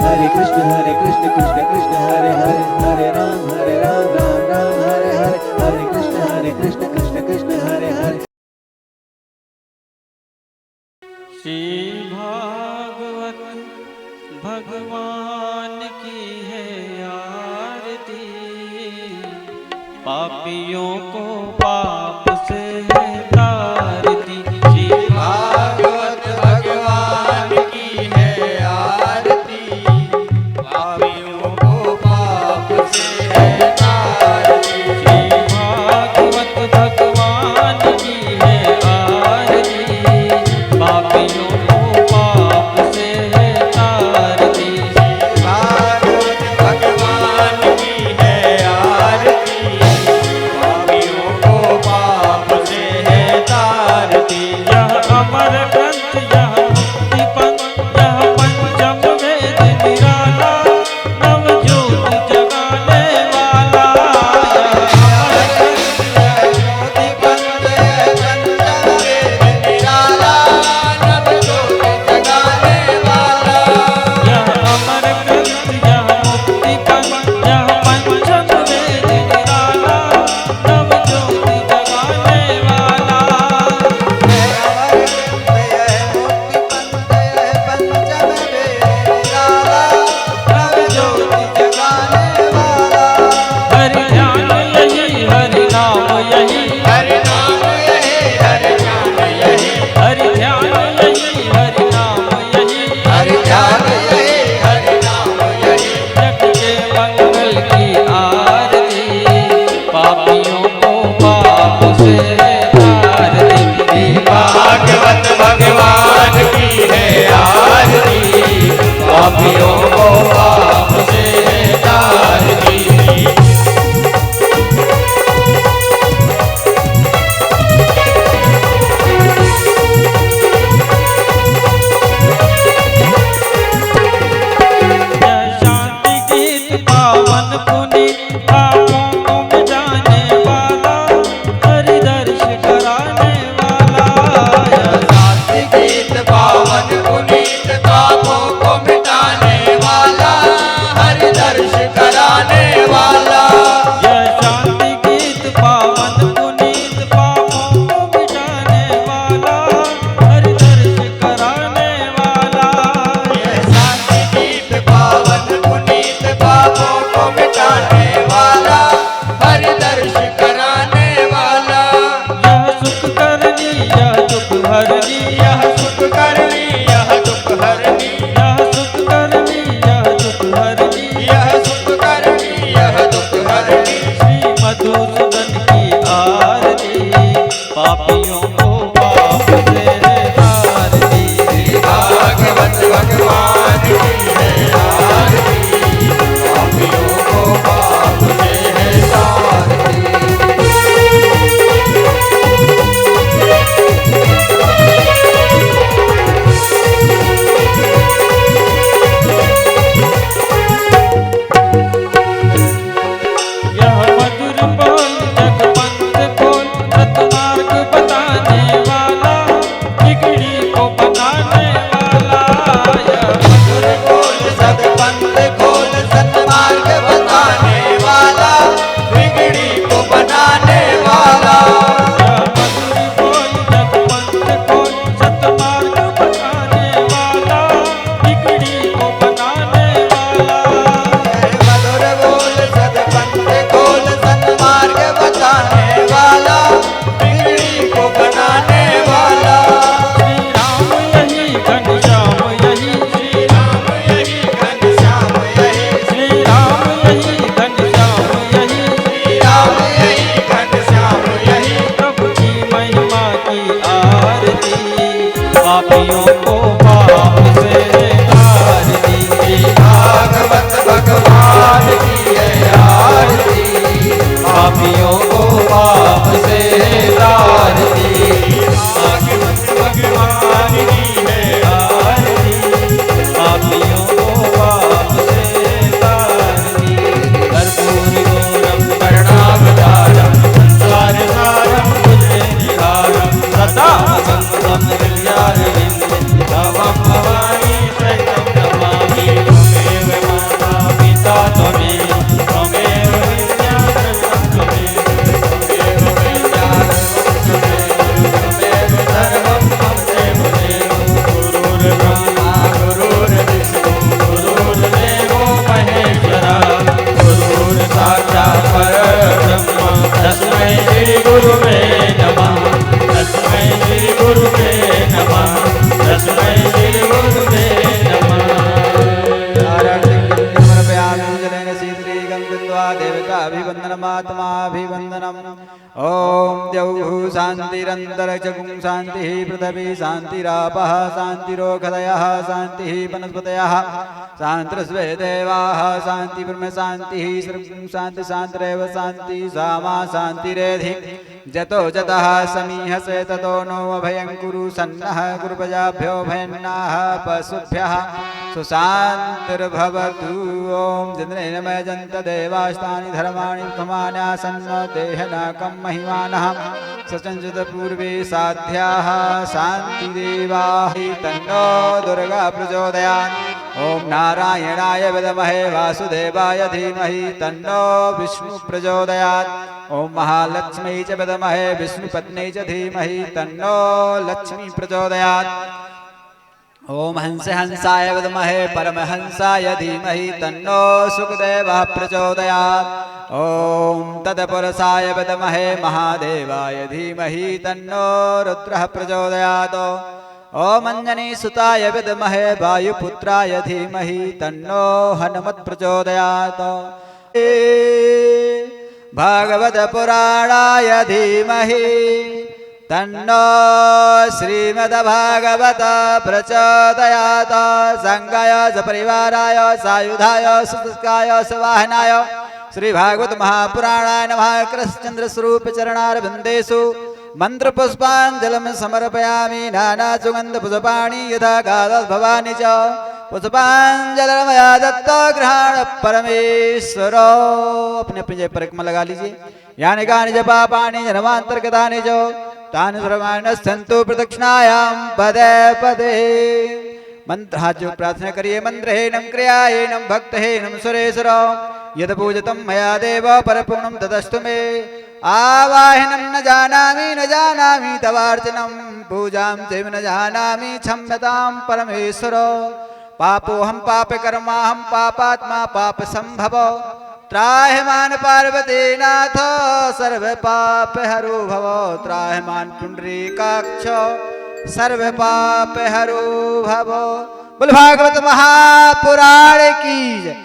हरे कृष्ण कृष्ण कृष्ण हरे हरे, हरे राम राम राम हरे हरे, हरे कृष्ण कृष्ण कृष्ण हरे हरे। श्री भागवत भगवान की है आरती, पापियों को पाप से है तारती। श्री भागवत भगवान की है आरती, पापियों को पाप से है तारती। श्री भागवत भगवान की है आरती, पापियों को पाप से है तारती। भागवत भगवान की है आरती, पापियों को पाप से है तारती। यह अमर ग्रंथ, यह मुक्ति पंथ, यह पंचम वेद निराला, नव ज्योति जगाने वाला। यह अमर ग्रंथ, ज्योति पंथ पंचम वेद निराला, नव ज्योति जगाने वाला। यह अमर ग्रंथ, यह मुक्ति पंथ, यह पंचम वेद निराला, नव ज्योति जगाने वाला। हरि ध्यान यही, हरि नाम यही, हरि ध्यान यही, हरि नाम यही, जग के मंगल की आरती, पापियों को पाप से तारती। भागवत भगवान की है आरती, पापियों को पाप से तारती। जय शांति गीत पावन पुनीत, पापों को मिटाने वाला, हरि दर्श कराने वाला। शांति गीत पावन पुनीत, पापों को मिटाने वाला, हरि दर्श कराने वाला। यह शांति गीत पावन पुनीत, पापों को मिटाने वाला, हरि दर्श कराने वाला। यह शांति गीत पावन पुनीत, पापों को मिटाने वाला, हरि दर्श कराने वाला। यह सुख करनी, यह दुख हरनी, यह सुख करनी, यह दुख हरनी, यह सुख करनी, यह दुख हरनी। यह सुख करनी, यह दुख हरनी। श्री मधुसूदन की आरती, पापियों को पाप से है तारती। भागवत भगवान की है आरती, पापियों को पाप से है तारती। यह मधुर बोल जग पंथ खोल, सतमार्ग बताने शान्तिरन्तरिक्षगुं शान्तिः पृथिवी शान्तिरापः शान्तिरोषधयः शान्तिः वनस्पतयः शान्तिर्स्वे देवाः शान्ति ब्रह्म शान्तिः सर्वं शान्ति शान्तिरेव शान्ति सामा शान्तिरेधि जतो जतः समीहसे ततो नो अभयं कुरु सन्नः गुरुपजाभ्यो भयन्नाः पशुभ्यः सुशान्तिर्भवतु ॐ चन्द्रेण मयजन्त देवास्तानि धर्माणि प्रथमान्यासन्न देहनाकं महिमानः सचञ्चत पूर्वे साध्याः शान्तिदेवाः तन्नो दुर्गा प्रचोदयात् ॐ नारायणाय विद्महे वासुदेवाय धीमहि तन्नो विष्णु प्रचोदयात् ॐ महालक्ष्मी च विद्महे विष्णुपत्नी च धीमहि तन्नो लक्ष्मी प्रचोदयात् ॐ हंसाय विद्महे परमहंसाय धीमहि तन्नो सुखदेवः प्रचोदयात् ॐ तत्पुरुषाय विद्महे महादेवाय धीमहि तन्नो रुद्रः प्रचोदयात् ॐ अंजनीसुताय विद्महे वायुपुत्राय धीमहि तन्नो हनुमत् प्रचोदयात् भागवत पुराणाय धीमहि तन्नो श्रीमद्भागवत प्रचोदयात् संगाय सपरिवाराय सायुधाय सुतस्काय सवाहनाय श्री भागवत महापुराणाय नमः कृष्णचंद्र स्वरूप चरणारविन्देषु मंत्र पुष्पांजलिं समर्पयामि नाना सुगंध पुष्पाणि यथा गादत् भवानी च पुष्पांजलिर्मया दत्तो गृहाण परमेश्वर। अपने अपने जय परिक्रमा लगा लीजिए। यानि कानि च पापानि जन्मान्तर्गतानि च तानि सर्वाणि नश्यन्तु प्रदक्षिणायां पदे पदे। मंत्र हाथ जो प्रार्थना करिए। मंत्रहीनं क्रियाहीनं भक्तहीनं सुरेश्वर यद पूजितं मया देव परपूर्णं तदस्तु मे। आवाहनं न जानामि तवार्चनं पूजां चैव न जानामि क्षम्यतां परमेश्वर। पापोऽहं पापकर्माहं पापात्मा पापसम्भव त्राह्यमान् पार्वतीनाथ सर्व पाप हरो भव। त्राह्यमान् पुण्डरीकाक्ष सर्व पाप हरो भव। बोल भागवत महापुराण की जय।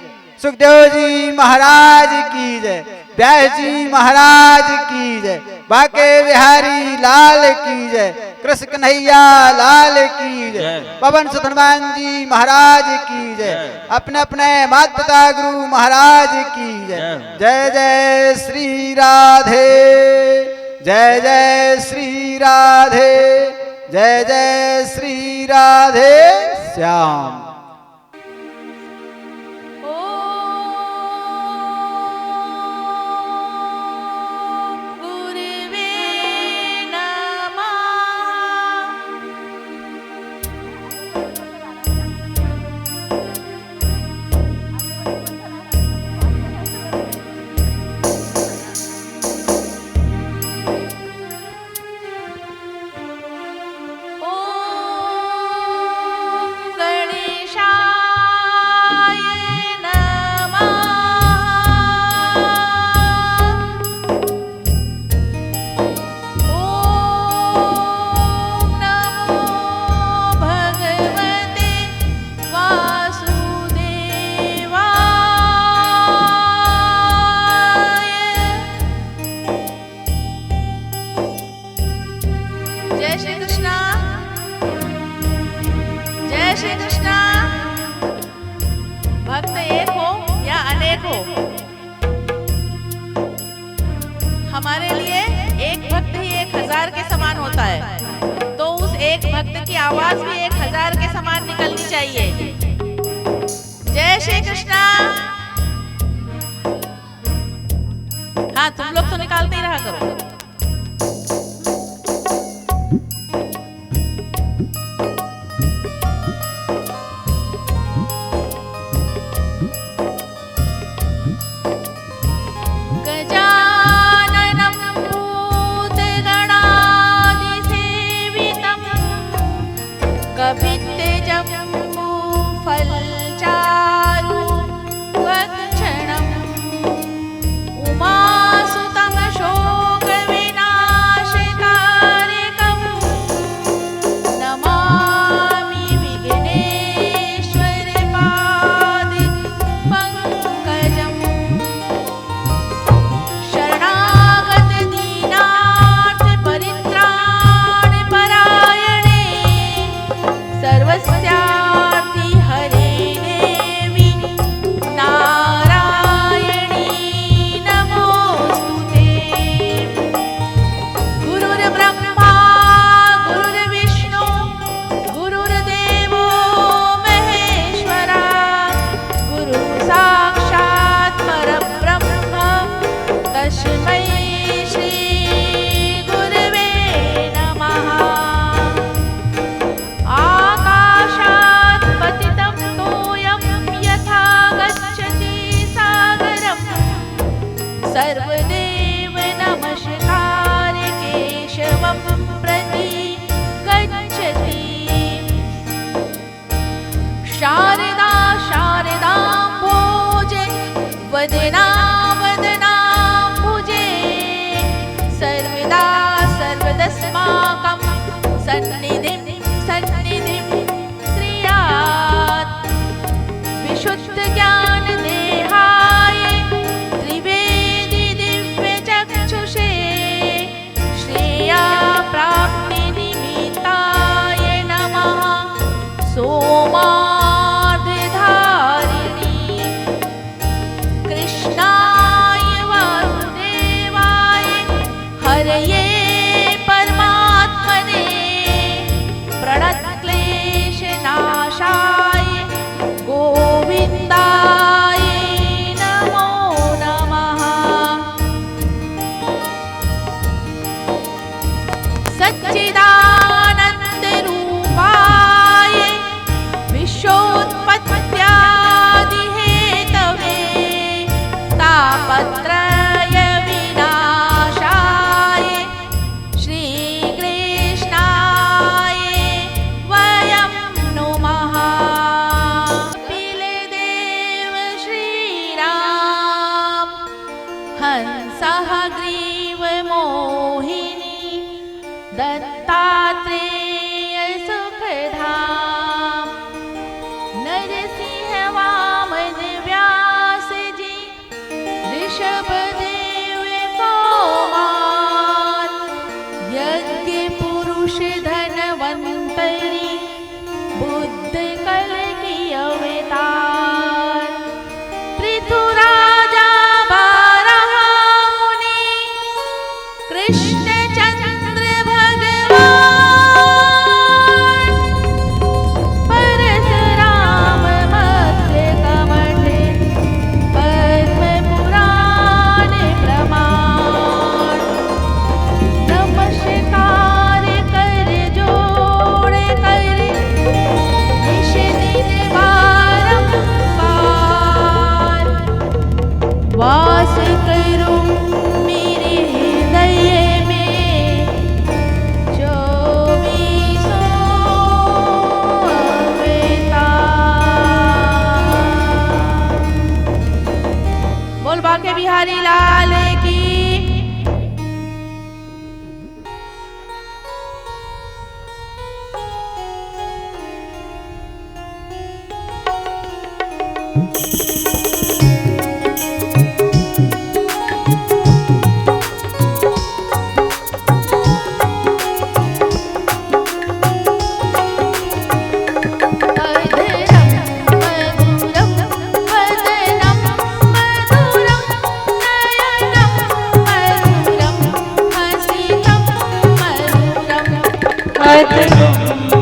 सुखदेव जी महाराज की जय। व्यास जी महाराज की जय। बाके बिहारी लाल की जय। कृष्ण कन्हैया लाल की जय। पवन सुत हनुमान जी महाराज की जय। अपने अपने माता पिता गुरु महाराज की जय। जय जय श्री राधे जय जय श्री राधे जय जय श्री राधे श्याम। हमारे लिए एक भक्त ही 1000 के समान होता है, तो उस एक भक्त की आवाज भी 1000 के समान निकलनी चाहिए। जय श्री कृष्णा। हाँ, तुम लोग तो निकालते ही रहा करो। शरणागत दीनार्थ परित्राण सन्निधिं सन्निधिं श्रियात् विशुद्ध ज्ञान देहाय त्रिवेदी दिव्य चक्षुषे श्रेया प्राप्ति निमित्ताय नमः सोमार्धधारिणी कृष्णाय वासुदेवाय हरये परमात्मने प्रणतक्लेशनाशाय गोविन्दाय नमो नमः सच्चिदानन्दरूपाय विश्वोत्पत्त्यादिहेतवे तापत्रय विनाशाय श्रीकृष्णाय वयं नुमः कपिलदेव श्रीराम हंसः ग्रीवमोहिनी दत्तात्रेय सुखधाम नरसिंह वामन व्यास जी ऋषभदेव पौमार यज्ञ पुरुष धनवंतरी बुद्ध कल की अवतार पृथुराजा बारहामुनि कृष्णचंद्र भगवान परशुराम मत्स्यकमठे पद्म पुराण प्रमाण नमस्कार कर जोड़ कर निश दिन बारंबार वास करो मेरे हृदय में चौबीसों अवतार। बोल बांके बिहारी लाल की।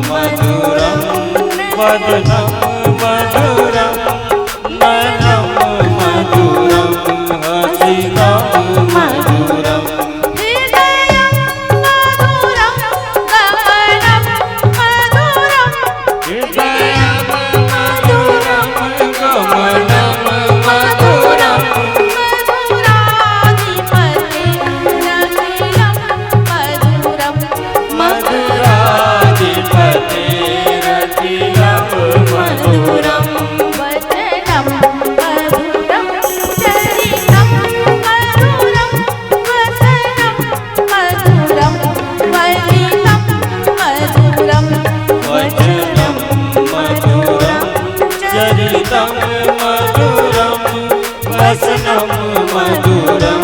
मधुरं वदनं मधुरं नयनं मधुरं हसितं मधुरं हृदयं मधुरं गमनं मधुरं हृदयं मधुरं गमनं मधुरं मधुराधिपतिरखिलं मधुरं मधुराधिपतेरखिलं वचनं मधुरं चरितं मधुरं वसनं मधुरं वचनं मधुरं चरितं मधुरं वचनं मधुरं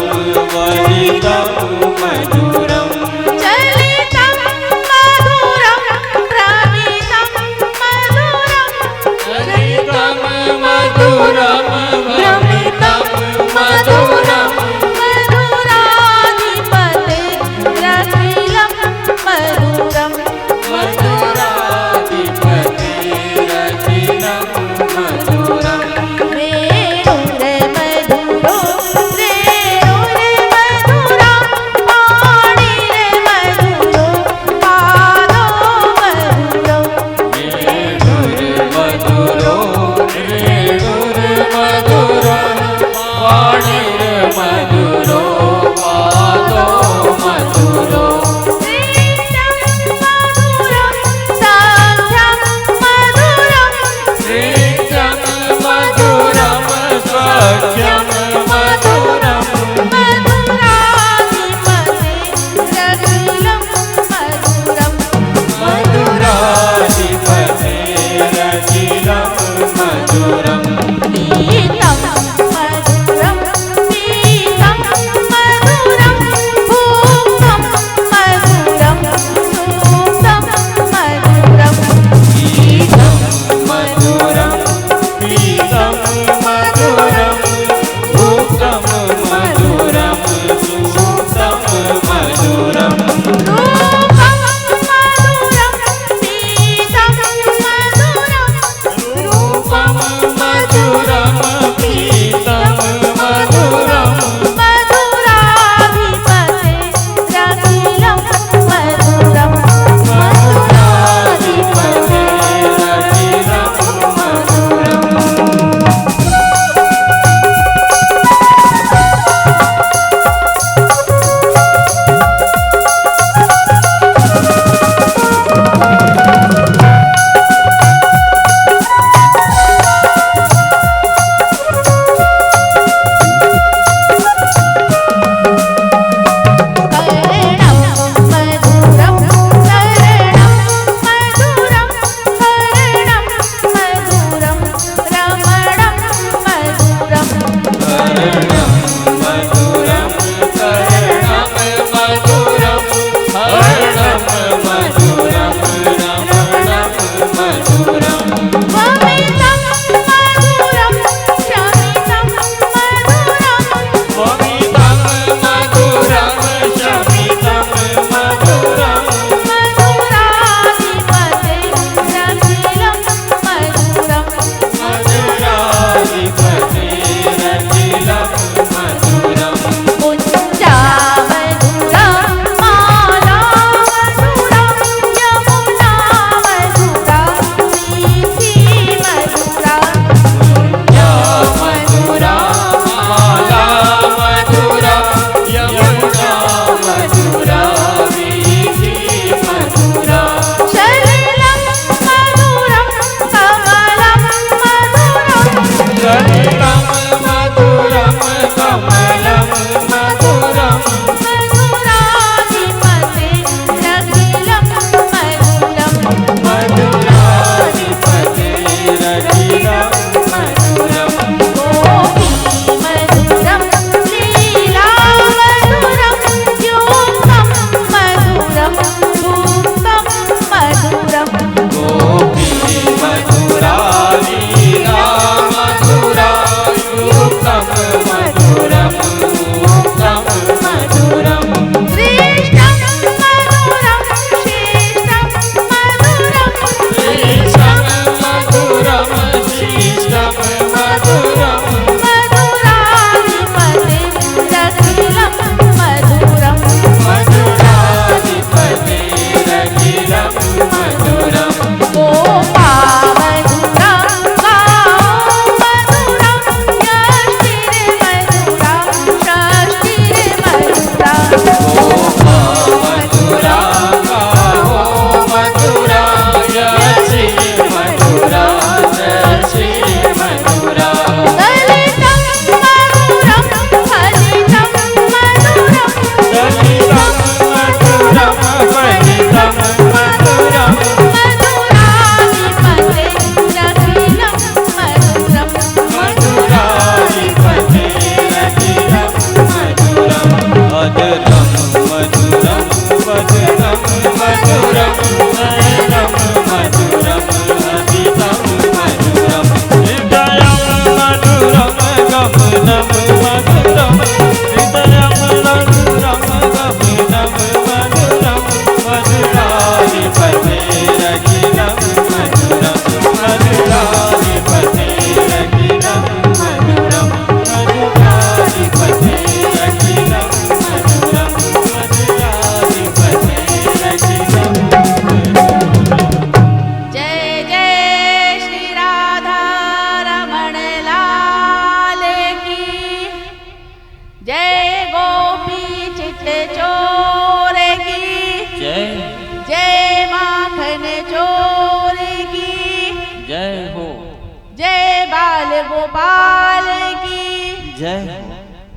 चलितं मधुरं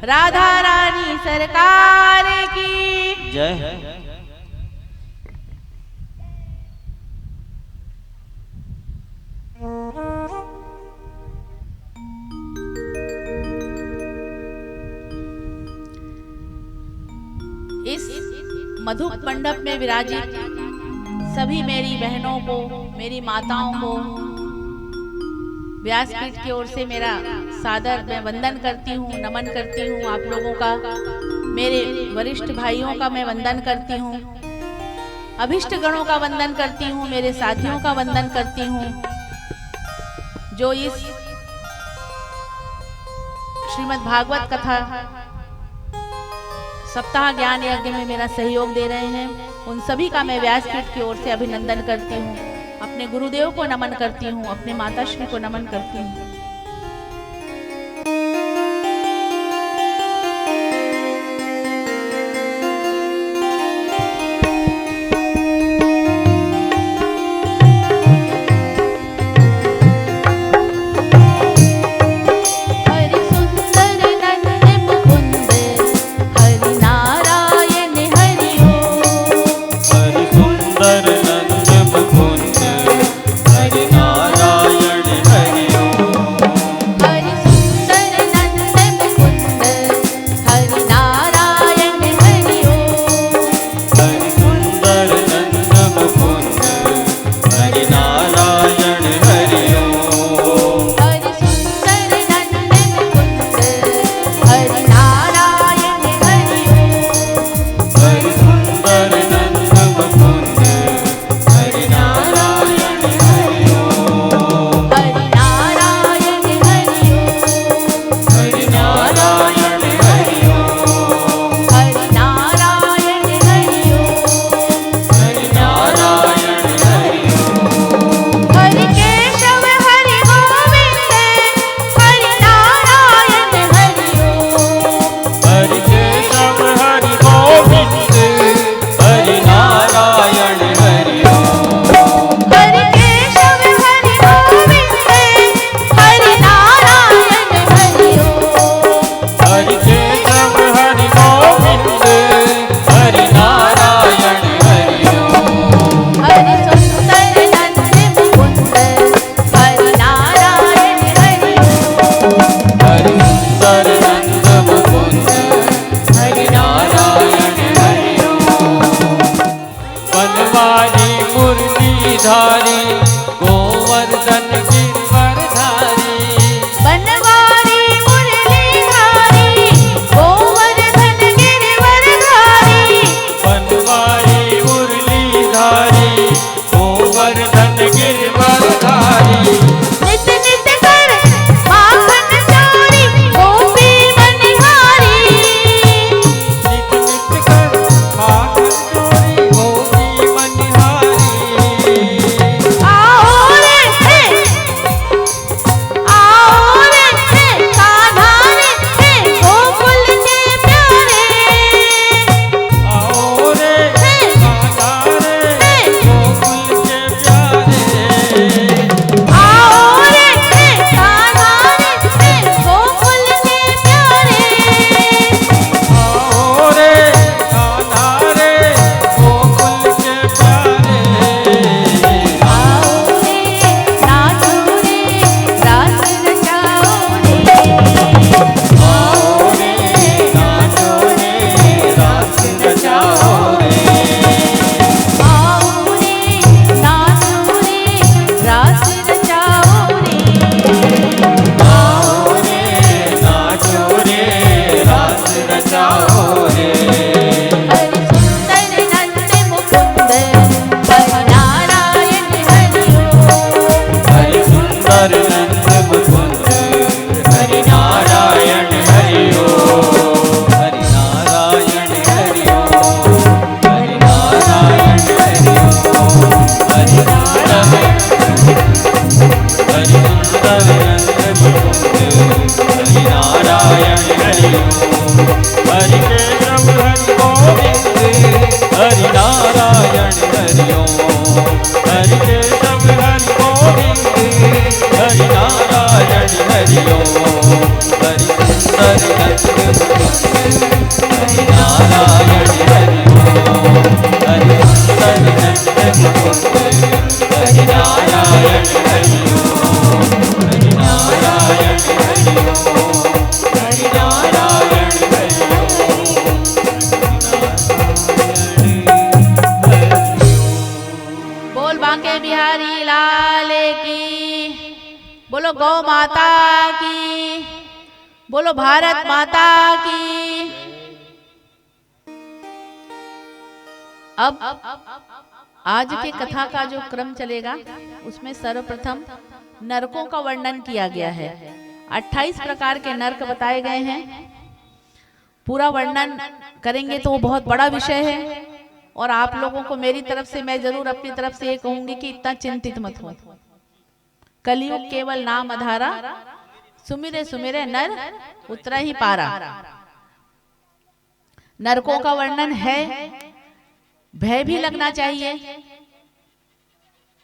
राधा रानी सरकार की जय। इस मधु मंडप में विराजित सभी मेरी बहनों को, मेरी माताओं को व्यासपीठ की ओर से मेरा सादर मैं वंदन करती हूँ, नमन करती हूँ। आप लोगों का, मेरे वरिष्ठ भाइयों का मैं वंदन करती हूँ, अभिष्ट गणों का वंदन करती हूँ, मेरे साथियों का वंदन करती हूँ जो इस श्रीमद् भागवत कथा सप्ताह ज्ञान यज्ञ में मेरा सहयोग दे रहे हैं। उन सभी का मैं व्यासपीठ की ओर से अभिनंदन करती हूँ, अपने गुरुदेव को नमन करती हूँ, अपने माताश्री को नमन करती हूँ। हरि नारायण हरि ओम हरि हरि बोल बांके बिहारी लाल की, बोलो गौ माता की, बोलो भारत माता की। अब आज के कथा का जो क्रम चलेगा उसमें सर्वप्रथम नरकों का वर्णन किया गया है। 28 प्रकार के नरक बताए गए हैं। पूरा वर्णन करेंगे तो वो बहुत बड़ा विषय है, और आप लोगों को मेरी तरफ से मैं जरूर अपनी तरफ से ये कहूंगी कि इतना चिंतित मत हो। कलयुग केवल नाम आधारा, सुमिरे सुमिरे नर उतरा ही पारा। नरकों का वर्णन है। भय भी लगना चाहिए।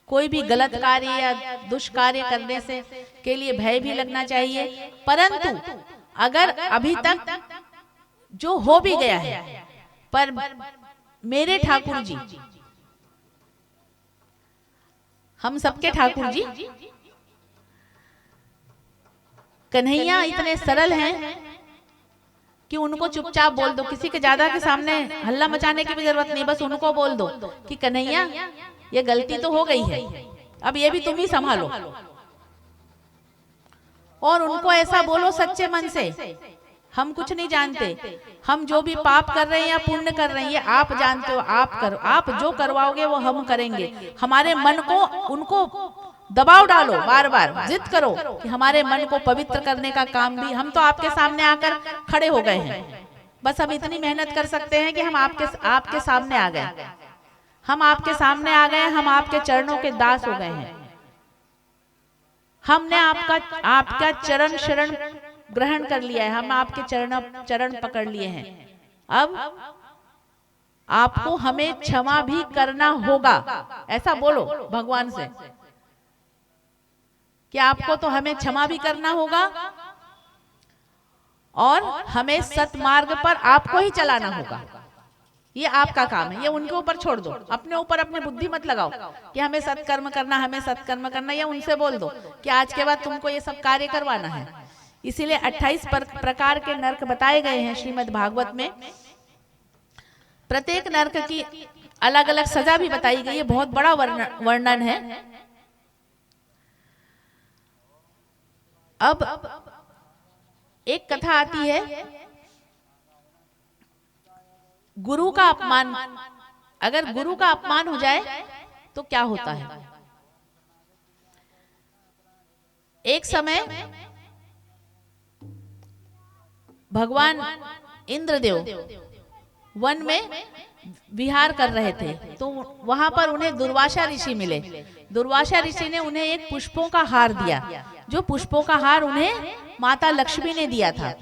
कोई भी गलत कार्य या दुष्कार्य करने से के लिए भय भी लगना चाहिए। परंतु अगर अभी तक जो हो भी गया है, पर मेरे ठाकुर जी, हम सबके ठाकुर जी कन्हैया इतने सरल हैं कि उनको चुपचाप बोल दो। किसी के ज्यादा के सामने हल्ला मचाने की भी जरूरत नहीं, बस उनको बोल दो कि कन्हैया ये गलती तो हो गई है, अब ये भी तुम ही संभालो। और उनको ऐसा बोलो सच्चे मन से, हम कुछ नहीं जानते, हम जो भी पाप कर रहे हैं या पुण्य कर रहे हैं ये आप जानते हो, आप करो, आप जो करवाओगे वो हम करेंगे। हमारे मन को उनको दबाव डालो, बार बार जिद करो कि हमारे मन को पवित्र करने का काम भी हम तो आपके सामने आकर खड़े हो गए हैं। बस हम इतनी मेहनत कर सकते हैं कि हम आपके सामने आ गए, हम आपके सामने आ गए, हम आपके चरणों के दास हो गए हैं। हमने आपका चरण शरण ग्रहण कर लिया है, हम आपके चरण पकड़ लिए हैं। अब आपको हमें क्षमा भी करना होगा, ऐसा बोलो भगवान से कि आपको तो हमें क्षमा भी करना होगा और हमें सतमार्ग पर आपको ही चलाना होगा। ये आपका काम है, ये उनके ऊपर छोड़ दो। अपने ऊपर अपनी बुद्धि मत लगाओ कि हमें सत्कर्म करना, हमें सत्कर्म करना। या उनसे बोल दो कि आज के बाद तुमको ये सब कार्य करवाना है। इसीलिए 28 प्रकार के नरक बताए गए हैं श्रीमद् भागवत में। प्रत्येक नरक की अलग अलग सजा भी बताई गई है, बहुत बड़ा वर्णन है। अब एक कथा आती है, गुरु का अपमान। अगर गुरु का अपमान हो जाए तो क्या होता है। एक समय भगवान इंद्रदेव वन में विहार कर रहे थे, तो वहां पर उन्हें दुर्वासा ऋषि मिले। दुर्वासा ऋषि ने उन्हें एक पुष्पों का हार दिया, जो पुष्पों का हार उन्हें माता लक्ष्मी ने दिया था।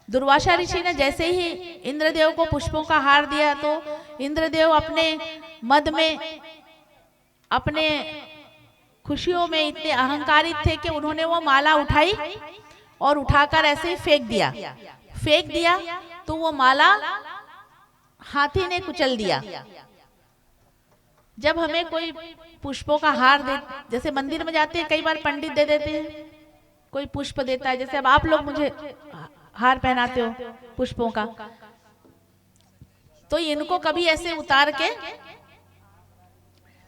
दुर्वासा ऋषि ने जैसे ही इंद्रदेव को पुष्पों का हार दिया तो इंद्रदेव अपने मद में, अपने खुशियों में इतने अहंकारित थे कि उन्होंने वो माला उठाई और उठाकर ऐसे ही फेंक दिया तो वो माला हाथी ने कुचल दिया। जब हमें कोई पुष्पों का हार दे, जैसे मंदिर में जाते हैं कई बार पंडित दे देते हैं, कोई पुष्प देता है, जैसे अब आप लोग मुझे हार पहनाते हो पुष्पों का, तो इनको कभी ऐसे उतार के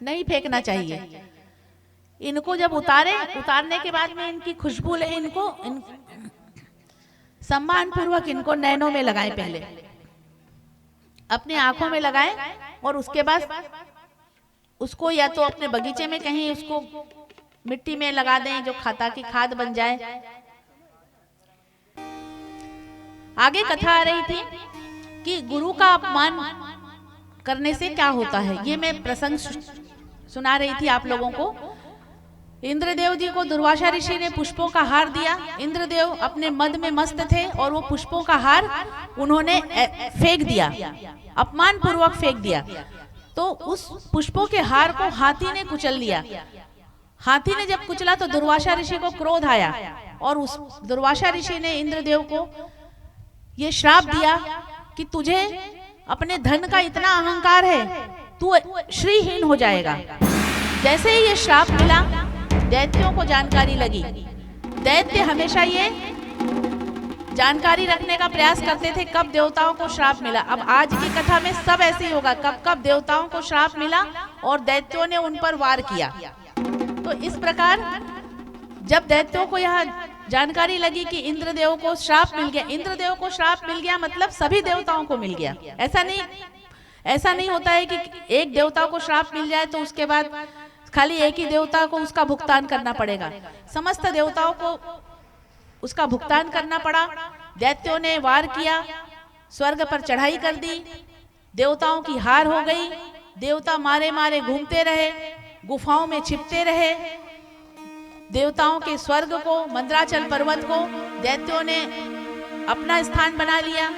नहीं फेंकना चाहिए। इनको जब उतारने के बाद में इनकी खुशबू ले, इनको सम्मान पूर्वक इनको नैनों में लगाएं, पहले अपने आंखों में लगाएं और उसके बाद उसको या तो अपने बगीचे में कहीं उसको मिट्टी में लगा दें, जो खाता की खाद बन जाए। आगे कथा आ रही थी कि गुरु का अपमान करने से क्या होता है, ये मैं प्रसंग सुना रही थी आप लोगों को। इंद्रदेव जी को दुर्वासा ऋषि ने पुष्पों का हार दिया। इंद्रदेव अपने मद में मस्त थे और वो पुष्पों का हार उन्होंने फेंक दिया, अपमान पूर्वक फेंक दिया। तो उस पुष्पों के हार को हाथी ने कुचल लिया। हाथी ने जब कुचला तो दुर्वासा ऋषि को क्रोध आया और उस दुर्वासा ऋषि ने इंद्रदेव को ये श्राप दिया कि तुझे अपने धन का इतना अहंकार है, तू श्रीहीन हो जाएगा। जैसे ही ये श्राप मिला दैत्यों को जानकारी लगी। दैत्य हमेशा ये जानकारी रखने का प्रयास करते थे कब देवताओं को श्राप मिला। अब आज की कथा में सब ऐसे ही होगा, कब कब देवताओं को श्राप मिला और दैत्यों ने उन पर वार किया। तो इस प्रकार जब दैत्यों को यह जानकारी लगी कि इंद्रदेव को श्राप मिल गया, इंद्रदेव को श्राप मिल गया मतलब सभी देवताओं को मिल गया। ऐसा नहीं होता है कि एक देवता को श्राप मिल जाए तो उसके बाद खाली एक ही देवता को उसका भुगतान करना पड़ेगा। समस्त देवताओं को उसका भुगतान करना पड़ा। दैत्यों ने वार किया, स्वर्ग पर चढ़ाई कर दी, देवताओं की हार हो गई। देवता मारे मारे घूमते रहे, गुफाओं में छिपते रहे। देवताओं के स्वर्ग को, मंदराचल पर्वत को दैत्यों ने अपना स्थान बना लिया,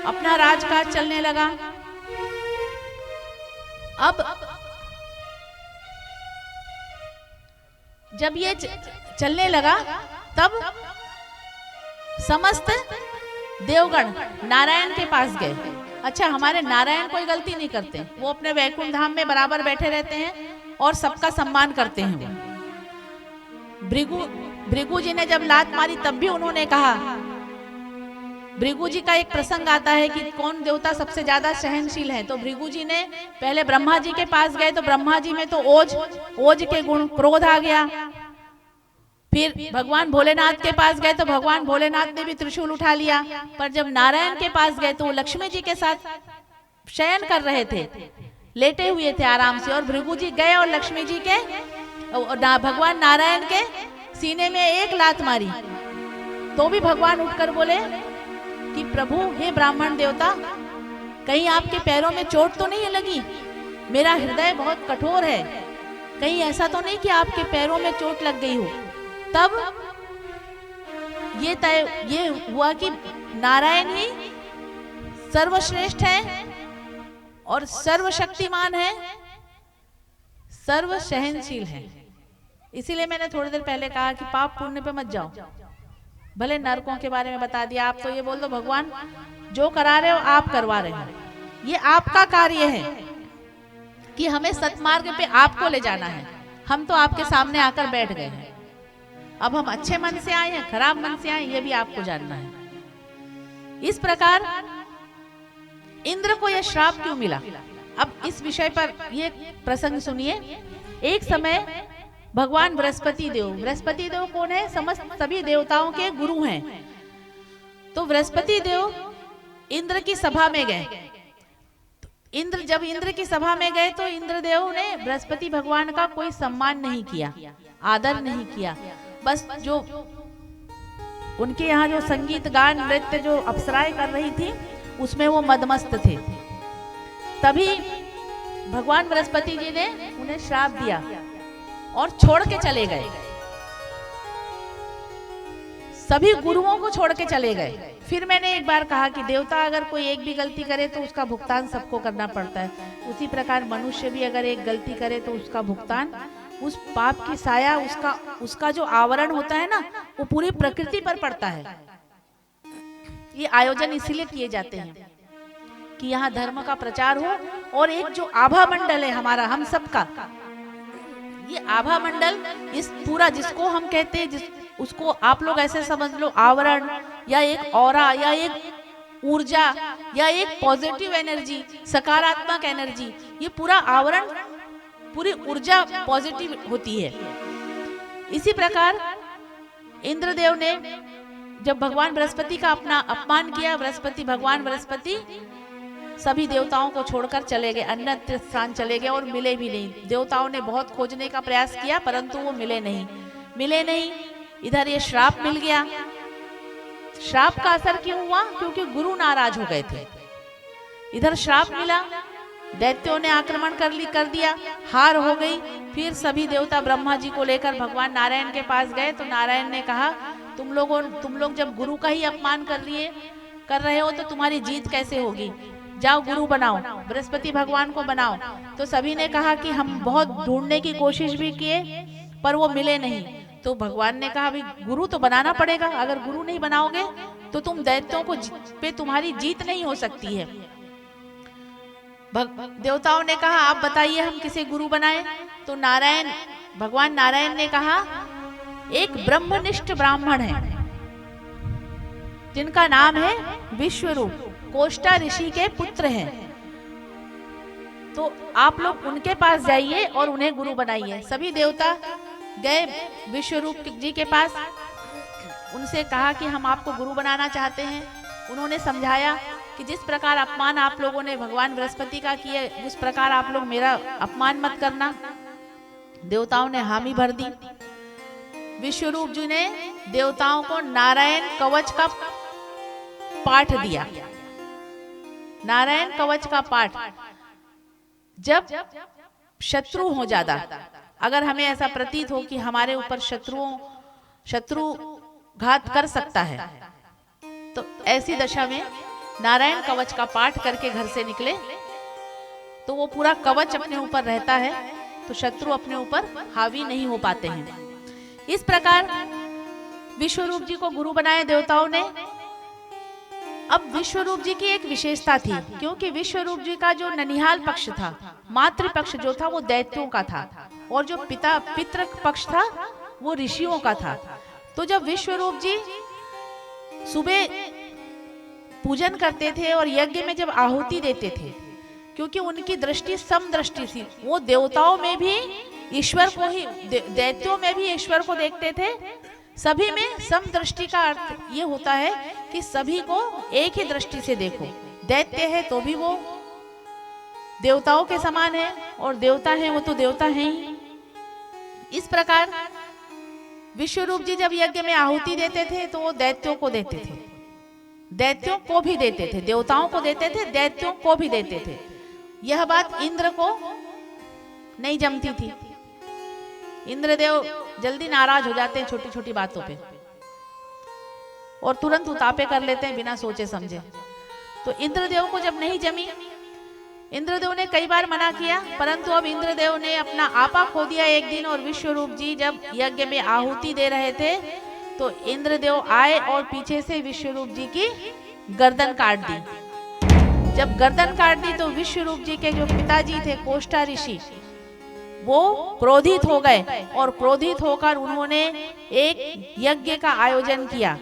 अपना राजकाज चलने लगा। अब जब ये चलने लगा तब समस्त देवगण नारायण के पास गए। अच्छा, हमारे नारायण कोई गलती नहीं करते, वो अपने वैकुंठ धाम में बराबर बैठे रहते हैं और सबका सम्मान करते हैं। भृगु जी ने जब लात मारी तब भी उन्होंने कहा, भृगु जी का एक प्रसंग आता है कि कौन देवता सबसे ज्यादा सहनशील है। तो भृगु जी ने पहले ब्रह्मा जी के पास गए तो ब्रह्मा जी में तो ओज के गुण, क्रोध आ गया। फिर भगवान भोलेनाथ के पास गए तो भगवान भोलेनाथ ने भी त्रिशूल उठा लिया। पर जब नारायण के पास गए तो वो लक्ष्मी जी के साथ शयन कर रहे थे, लेटे हुए थे आराम से, और भृगु जी गए और लक्ष्मी जी के भगवान नारायण के सीने में एक लात मारी। तो भी भगवान उठकर बोले कि प्रभु, हे ब्राह्मण देवता, कहीं आपके पैरों में चोट तो नहीं लगी? मेरा हृदय बहुत कठोर है, कहीं ऐसा तो नहीं कि आपके पैरों में चोट लग गई हो। तब ये हुआ कि नारायण ही सर्वश्रेष्ठ है और सर्वशक्तिमान है, सर्व सहनशील है। इसीलिए मैंने थोड़ी देर पहले कहा कि पाप पुण्य पे मत जाओ। भले नरकों के बारे में बता दिया, आप तो ये बोल दो भगवान जो करा रहे हो आप करवा रहे हो, ये आपका कार्य है कि हमें सतमार्ग पे आपको ले जाना है। हम तो आपके सामने आकर बैठ गए हैं, अब हम अच्छे मन से आए हैं खराब मन से आए ये भी आपको जानना है। इस प्रकार इंद्र को यह श्राप क्यों मिला, अब इस विषय पर ये प्रसंग सुनिए। एक समय भगवान बृहस्पति देव कौन है? समस्त सभी देवताओं के गुरु हैं। तो बृहस्पति देव इंद्र की सभा में गए। जब इंद्र की सभा में गए तो इंद्रदेव ने बृहस्पति भगवान का कोई सम्मान नहीं किया, आदर नहीं किया। बस जो उनके यहाँ जो संगीत गान नृत्य जो अप्सराएं कर रही थी उसमें वो मदमस्त थे। तभी भगवान बृहस्पति जी ने उन्हें श्राप दिया और छोड़ के चले गए, सभी गुरुओं को छोड़ के चले गए। फिर मैंने एक बार कहा कि देवता अगर कोई एक भी गलती करे तो उसका भुगतान सबको करना पड़ता है, उसी प्रकार मनुष्य भी अगर एक गलती करे तो उसका भुगतान, उस पाप की साया, उसका जो आवरण होता है ना, वो पूरी प्रकृति पर पड़ता है। ये आयोजन इसीलिए किए जाते हैं कि यहाँ धर्म का प्रचार हो। और एक जो आभा मंडल है हमारा, हम सबका, ये आभा मंडल, इस पूरा जिसको हम कहते हैं, उसको आप लोग ऐसे समझ लो आवरण या एक ऑरा या एक ऊर्जा या एक पॉजिटिव एनर्जी, सकारात्मक एनर्जी, ये पूरा आवरण, पूरी ऊर्जा पॉजिटिव होती है। इसी प्रकार इंद्रदेव ने जब भगवान बृहस्पति का अपना अपमान किया, भगवान बृहस्पति सभी देवताओं को छोड़कर चले गए, अन्यत्र स्थान चले गए और मिले भी नहीं। देवताओं ने बहुत खोजने का प्रयास किया परंतु वो मिले नहीं। इधर ये श्राप मिल गया। श्राप का असर क्यों हुआ? क्योंकि गुरु नाराज हो गए थे। इधर श्राप मिला, दैत्यों ने आक्रमण कर दिया, हार हो गई। फिर सभी देवता ब्रह्मा जी को लेकर भगवान नारायण के पास गए तो नारायण ने कहा, तुम लोग जब गुरु का ही अपमान कर रहे हो तो तुम्हारी जीत कैसे होगी? जाओ गुरु बनाओ, बृहस्पति भगवान को बनाओ। तो सभी ने कहा कि हम बहुत ढूंढने की कोशिश भी किए पर वो मिले नहीं। तो भगवान ने कहा, भाई गुरु तो बनाना पड़ेगा, अगर गुरु नहीं बनाओगे तो तुम दैत्यों को पे तुम्हारी जीत नहीं हो सकती है। देवताओं ने कहा, आप बताइए हम किसे गुरु बनाएं? तो नारायण भगवान नारायण ने कहा एक ब्रह्मनिष्ठ ब्राह्मण है जिनका नाम है विश्वरूप, कोष्टा ऋषि के पुत्र हैं, तो आप लोग उनके पास जाइए और उन्हें गुरु बनाइए। सभी देवता गए विश्वरूप जी के पास, उनसे कहा कि हम आपको गुरु बनाना चाहते हैं। उन्होंने समझाया कि जिस प्रकार अपमान आप लोगों ने भगवान बृहस्पति का किया, उस प्रकार आप लोग मेरा अपमान मत करना। देवताओं ने हामी भर दी। विश्वरूप जी ने देवताओं को नारायण कवच का पाठ दिया। नारायण कवच का पाठ, जब शत्रु हो ज्यादा, अगर हमें ऐसा प्रतीत हो कि हमारे ऊपर शत्रु घात कर सकता है, तो ऐसी दशा में नारायण कवच का पाठ करके घर से निकले तो वो पूरा कवच अपने ऊपर रहता है, तो शत्रु अपने ऊपर हावी नहीं हो पाते हैं। इस प्रकार विश्वरूप जी को गुरु बनाए देवताओं ने। अब विश्वरूप जी की एक विशेषता थी, क्योंकि विश्वरूप जी का जो ननिहाल पक्ष था, मातृ पक्ष जो था वो दैत्यों का था, और जो पितृ पक्ष था वो ऋषियों का था। तो जब विश्वरूप जी सुबह पूजन करते थे और यज्ञ में जब आहुति देते थे, क्योंकि उनकी दृष्टि समदृष्टि थी, वो देवताओं में भी ईश्वर को ही, दैत्यों में भी ईश्वर को देखते थे। सभी में समदृष्टि का अर्थ ये होता है कि सभी को एक ही दृष्टि से देखो। दैत्य है तो भी वो देवताओं के समान है, और देवता है वो तो देवता है ही। इस प्रकार विश्वरूप जी जब यज्ञ में आहुति देते थे तो वो दैत्यों को देते थे, दैत्यों को भी देते थे, देवताओं को देते थे, दैत्यों को भी देते थे। यह बात इंद्र को नहीं जमती थी। इंद्रदेव जल्दी नाराज हो जाते हैं छोटी छोटी बातों पे, और तुरंत उतापे कर लेते हैं बिना सोचे समझे। तो इंद्रदेव को जब नहीं जमी, इंद्रदेव ने कई बार मना किया, परंतु अब इंद्रदेव ने अपना आपा खो दिया एक दिन। और विश्वरूप जी जब यज्ञ में आहुति दे रहे थे तो इंद्रदेव आए और पीछे से विश्वरूप जी की गर्दन काट दी। जब गर्दन काट दी तो विश्वरूप जी के जो पिताजी थे कोष्टा ऋषि, वो क्रोधित हो गए, और क्रोधित होकर उन्होंने एक यज्ञ का आयोजन किया।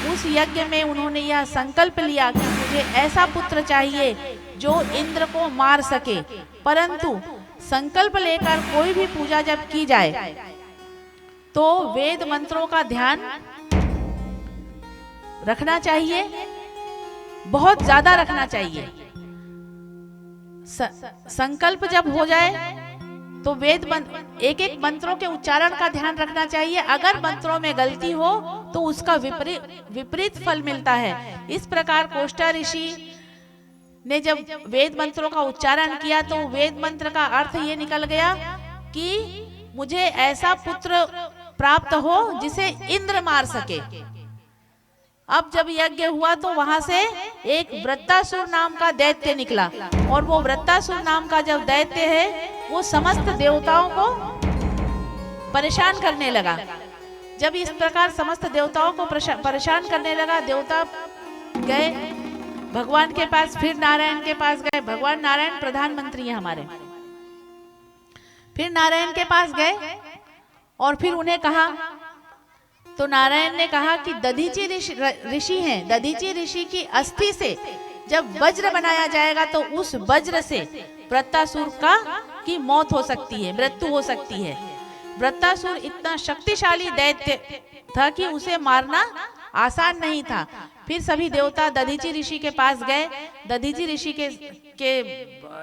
उस यज्ञ में उन्होंने यह संकल्प लिया कि मुझे ऐसा पुत्र चाहिए जो इंद्र को मार सके। परंतु संकल्प लेकर कोई भी पूजा जब की जाए तो वेद मंत्रों का ध्यान रखना चाहिए, बहुत ज्यादा रखना चाहिए। संकल्प जब हो जाए तो एक एक मंत्रों के उच्चारण का ध्यान रखना चाहिए। अगर मंत्रों में गलती हो तो उसका विपरीत फल मिलता है। इस प्रकार कोष्टा ऋषि ने जब वेद मंत्रों का उच्चारण किया तो वेद मंत्र का अर्थ ये निकल गया कि मुझे ऐसा पुत्र प्राप्त हो जिसे इंद्र मार सके। अब जब यज्ञ हुआ तो वहां से एक वृत्तासुर नाम का दैत्य निकला, और वो वृत्तासुर नाम का जब दैत्य है वो समस्त देवताओं को परेशान करने लगा। जब इस प्रकार समस्त देवताओं को परेशान करने लगा, देवता गए भगवान के पास, फिर नारायण के पास गए। भगवान नारायण प्रधानमंत्री हैं हमारे। फिर नारायण के पास गए और फिर उन्हें कहा, तो नारायण ने कहा कि दधीची ऋषि हैं, दधीची ऋषि की अस्थि से जब वज्र बनाया जाएगा तो उस वज्र से वृत्तासुर की मौत हो सकती है, मृत्यु हो सकती है। वृत्तासुर इतना शक्तिशाली दैत्य था कि उसे मारना आसान नहीं था। फिर सभी देवता दधीची ऋषि के पास गए। दधीची ऋषि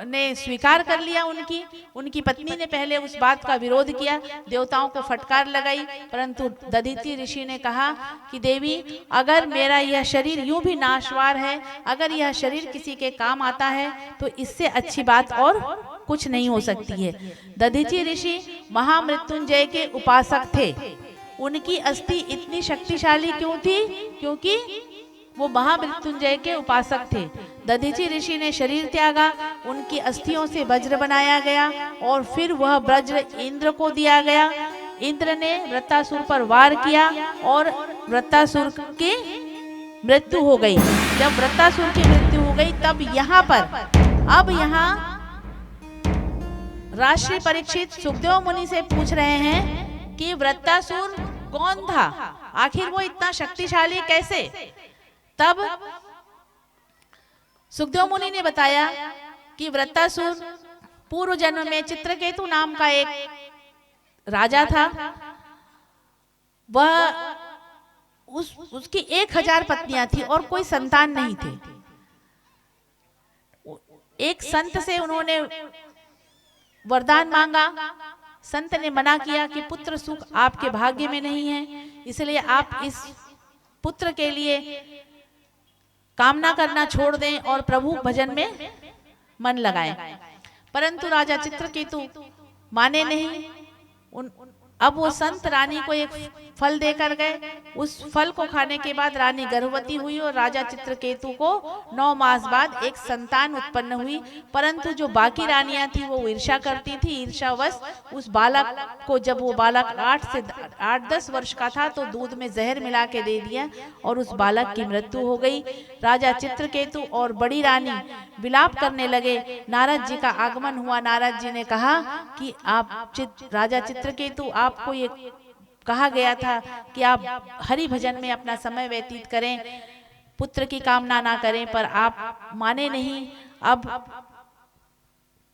ने स्वीकार कर लिया। उनकी पत्नी ने पहले उस बात का विरोध किया, देवताओं को फटकार लगाई, परंतु दधीची ऋषि ने कहा कि देवी, अगर मेरा यह शरीर यूं भी नाशवान है, अगर यह शरीर किसी के काम आता है तो इससे अच्छी बात और कुछ नहीं हो सकती है। दधीची ऋषि महामृत्युंजय के उपासक थे। उनकी अस्थि इतनी शक्तिशाली क्यों थी? क्योंकि वो महामृत्युंजय के उपासक थे। दधीची ऋषि ने शरीर त्यागा, उनकी अस्थियों से वज्र बनाया गया और फिर वह वज्र इंद्र को दिया गया। इंद्र ने वृत्तासुर पर वार किया और वृत्तासुर की मृत्यु हो गई। जब वृत्तासुर की मृत्यु हो गई तब यहाँ पर अब यहाँ राष्ट्रीय परीक्षित सुखदेव मुनि से पूछ रहे हैं कि वृत्तासुर कौन था, आखिर वो इतना शक्तिशाली कैसे। तब सुखदेव मुनि ने बताया कि वृत्तासुर पूर्व जन्म में चित्रकेतु नाम का एक राजा था। वह उसकी 1000 पत्नियां थी और कोई संतान नहीं थे। एक संत से उन्होंने वरदान मांगा। संत ने मना किया कि पुत्र सुख आपके भाग्य में नहीं है, इसलिए आप इस पुत्र के लिए कामना करना छोड़ दें और प्रभु भजन में मन लगाएं। परंतु राजा चित्रकेतु माने नहीं। अब वो संत रानी को एक फल देकर गए। उस फल को खाने के बाद रानी गर्भवती हुई और राजा चित्रकेतु को 9 मास बाद एक संतान उत्पन्न हुई। परंतु जो बाकी रानियां थी वो ईर्ष्या करती थी। ईर्ष्यावश उस बालक को, जब वो बालक 8-10 वर्ष का था, तो दूध में जहर मिला के दे दिया और उस बालक की मृत्यु हो गई। राजा चित्रकेतु और बड़ी रानी विलाप करने लगे। नारद जी का आगमन हुआ। नारद जी ने कहा कि आप राजा चित्रकेतु, आपको ये कहा गया था कि आप हरि भजन में अपना समय व्यतीत करें, पुत्र की कामना ना करें, पर आप माने नहीं। अब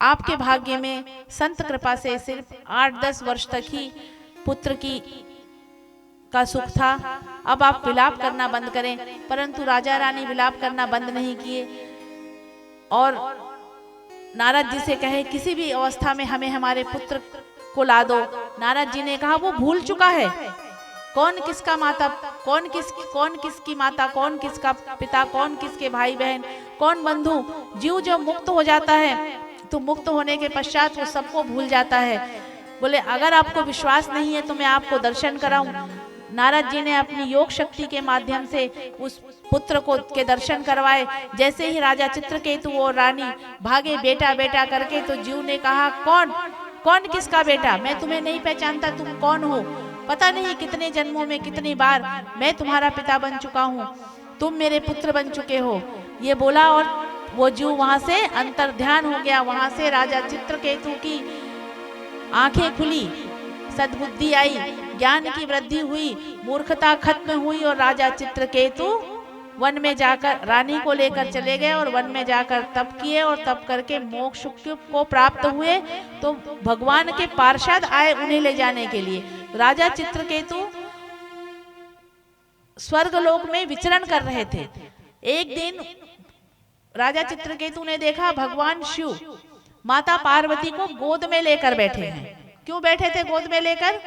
आपके भाग्य में संत कृपा से सिर्फ 8-10 वर्ष तक ही पुत्र का सुख था। अब आप विलाप करना बंद करें। परंतु राजा रानी विलाप करना बंद नहीं किए और नारद जी से कहे किसी भी अवस्था में हमें हमारे पुत्र को ला दो। नारद जी ने कहा वो भूल चुका है कौन किसका माता, कौन किसकी माता, कौन किसका पिता, कौन किसके भाई बहन, कौन बंधु। जीव जब मुक्त हो जाता है तो मुक्त होने के पश्चात वो सबको भूल जाता है। बोले अगर आपको विश्वास नहीं है तो मैं आपको दर्शन कराऊं। नारद जी ने अपनी योग शक्ति के माध्यम से उस पुत्र को के दर्शन करवाए। जैसे ही राजा चित्रकेतु और रानी भागे बेटा बेटा करके, तो जीव ने कहा कौन किसका बेटा, मैं तुम्हें नहीं पहचानता, तुम कौन हो। पता नहीं कितने जन्मों में कितनी बार मैं तुम्हारा पिता बन चुका हूँ, तुम मेरे पुत्र बन चुके हो। ये बोला और वो जीव वहां से अंतर ध्यान हो गया। वहां से राजा चित्रकेतु की आंखें खुली, सद्बुद्धि आई, ज्ञान की वृद्धि हुई, मूर्खता खत्म हुई और राजा चित्रकेतु वन में जाकर रानी को लेकर चले गए और वन में जाकर तप किए और तप करके मोक्ष को प्राप्त हुए। तो भगवान के पार्षद आए उन्हें ले जाने के लिए। राजा चित्रकेतु स्वर्गलोक में विचरण कर रहे थे। एक दिन राजा चित्रकेतु ने देखा भगवान शिव माता पार्वती को गोद में लेकर बैठे हैं। क्यों बैठे थे गोद में लेकर?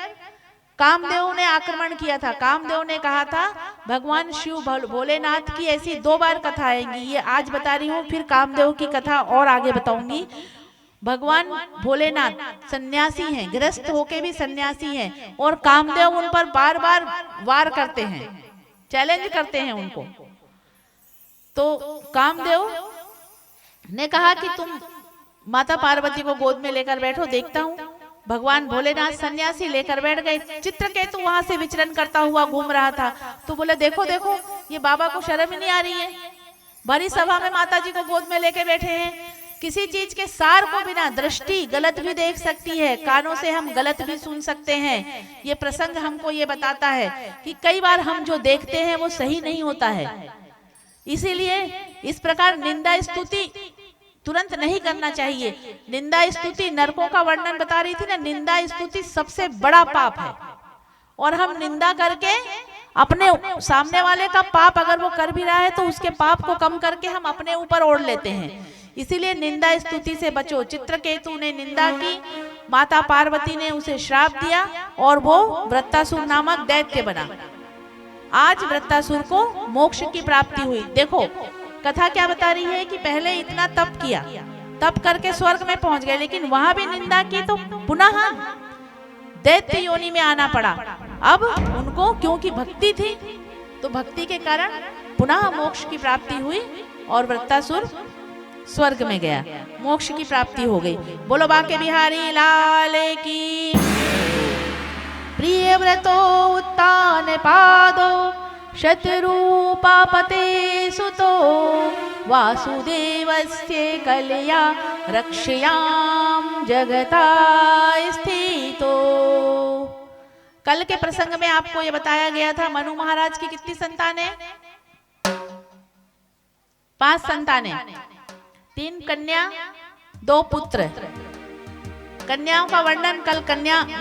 कामदेव ने आक्रमण किया था। कामदेव ने कहा था भगवान शिव भोलेनाथ की ऐसी 2 बार कथा आएंगी, ये आज बता रही हूँ, फिर कामदेव की कथा और आगे बताऊंगी। भगवान भोलेनाथ सन्यासी हैं, गृहस्थ होके भी सन्यासी हैं और कामदेव उन पर बार बार वार करते हैं, चैलेंज करते हैं उनको। तो कामदेव ने कहा कि तुम माता पार्वती को गोद में लेकर बैठो, देखता हूँ। भगवान भोलेनाथ सन्यासी लेकर बैठ गए। चित्रकेतु वहां से विचरण करता हुआ घूम रहा था। तो बोले देखो देखो ये बाबा को शर्म ही नहीं आ रही है, बड़ी सभा में माता जी को गोद में लेके बैठे हैं। किसी चीज के सार को बिना दृष्टि गलत भी देख सकती है, कानों से हम गलत भी सुन सकते हैं। ये प्रसंग हमको ये बताता है कि कई बार हम जो देखते हैं वो सही नहीं होता है। इसीलिए इस प्रकार निंदा स्तुति तुरंत नहीं करना चाहिए। निंदा स्तुति, नरकों का वर्णन बता रही थी ना, निंदा स्तुति सबसे बड़ा पाप है। और हम निंदा करके अपने सामने वाले का पाप अगर वो कर भी रहा है तो उसके पाप को कम करके हम अपने ऊपर ओढ़ लेते हैं। इसीलिए निंदा स्तुति से बचो। चित्रकेतु ने निंदा की, माता पार्वती ने उसे श्राप दिया और वो वृत्तासुर नामक दैत्य बना। आज वृत्तासुर को मोक्ष की प्राप्ति हुई। देखो कथा क्या बता रही है कि पहले इतना तप किया, तप करके स्वर्ग में पहुंच गए, लेकिन वहां भी निंदा की तो पुनः दैत्य योनि में आना पड़ा। अब उनको क्योंकि भक्ति थी तो भक्ति के कारण पुनः मोक्ष की प्राप्ति हुई और वृत्तासुर स्वर्ग में गया, मोक्ष की प्राप्ति हो गई। बोलो बांके बिहारी लाल की। प्रिय व्रतो उत्तान पादो शत्रुपापते सुतो वासुदेवस्य कलया रक्षयां जगताय स्थितो। कल के प्रसंग में आपको ये बताया गया था मनु महाराज की कितनी संतानें? 5 संतानें, 3 कन्या 2 पुत्र। कन्याओं का वर्णन कल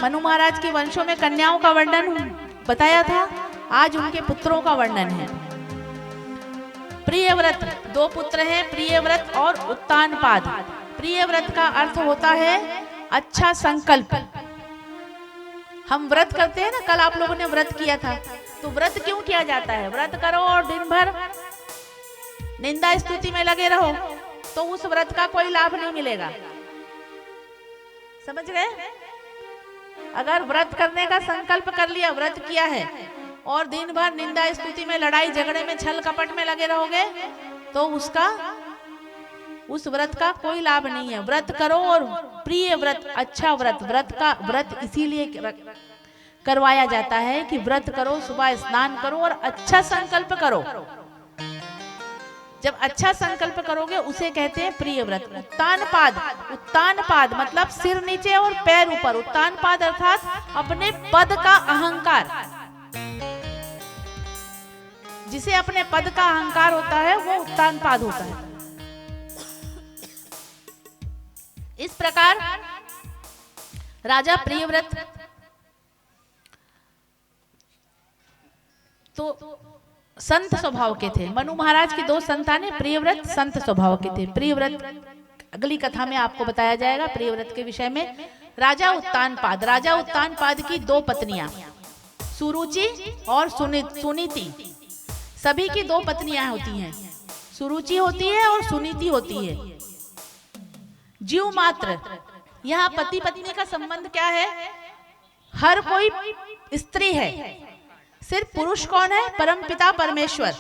मनु महाराज के वंशों में कन्याओं का वर्णन बताया था। आज उनके पुत्रों का वर्णन है। प्रियव्रत 2 पुत्र हैं, प्रियव्रत और उत्तानपाद। प्रियव्रत का अर्थ होता है अच्छा संकल्प। हम व्रत करते हैं ना, कल आप लोगों ने व्रत किया था, तो व्रत क्यों किया जाता है? व्रत करो और दिन भर निंदा स्तुति में लगे रहो तो उस व्रत का कोई लाभ नहीं मिलेगा। समझ गए? अगर व्रत करने का संकल्प कर लिया, व्रत किया है और दिन भर निंदा स्तुति में, लड़ाई झगड़े में, छल कपट में लगे रहोगे तो उस व्रत का कोई लाभ नहीं है। व्रत करो और प्रिय व्रत, अच्छा व्रत इसीलिए करवाया जाता है कि व्रत करो, सुबह स्नान करो और अच्छा संकल्प करो। जब अच्छा संकल्प करोगे उसे कहते हैं प्रिय व्रत। उत्तानपाद मतलब सिर नीचे और पैर ऊपर। उत्तानपाद अर्थात अपने पद का अहंकार। जिसे अपने पद का अहंकार होता है वो उत्तानपाद होता है। इस प्रकार राजा प्रियव्रत तो संत स्वभाव के थे। मनु महाराज की 2 संतानें, प्रियव्रत संत स्वभाव के थे। प्रियव्रत अगली कथा में आपको बताया जाएगा प्रियव्रत के विषय में। राजा उत्तानपाद की 2 पत्नियां, सुरुचि और सुनीति। सभी की 2 पत्नियां होती हैं, सुरुचि होती है और सुनीति होती है। जीव मात्र, यहाँ पति पत्नी का संबंध क्या है? हर कोई स्त्री है, सिर्फ पुरुष कौन है? परमपिता परमेश्वर।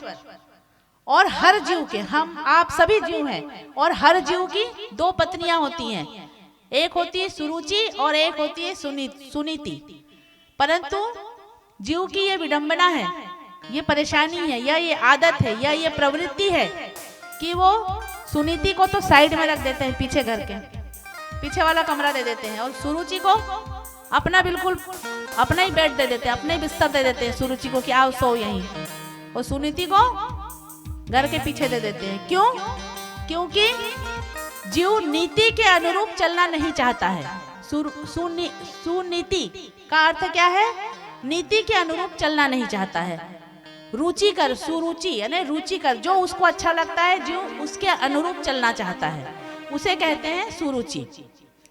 और हर जीव के, हम आप सभी जीव हैं, और हर जीव की 2 पत्नियां होती हैं। एक होती है सुरुचि और एक होती है सुनीति। परंतु जीव की ये विडंबना है, ये परेशानी है, या ये आदत है, या ये प्रवृत्ति है कि वो सुनीति को तो साइड में रख देते हैं, पीछे घर के पीछे वाला कमरा दे देते हैं, और सुरुचि को अपना बिल्कुल अपना ही बेड दे देते हैं, अपने बिस्तर दे देते हैं सुरुचि को कि आओ सो यहीं, और सुनीति को घर के पीछे दे देते हैं। क्यों? क्योंकि जीव नीति के अनुरूप चलना नहीं चाहता है। सुनीति का अर्थ क्या है? नीति के अनुरूप चलना नहीं चाहता है। रुचिकर, सुरुचि यानी रुचिकर, जो उसको अच्छा लगता है, जो उसके अनुरूप चलना चाहता है, उसे कहते हैं सुरुचि।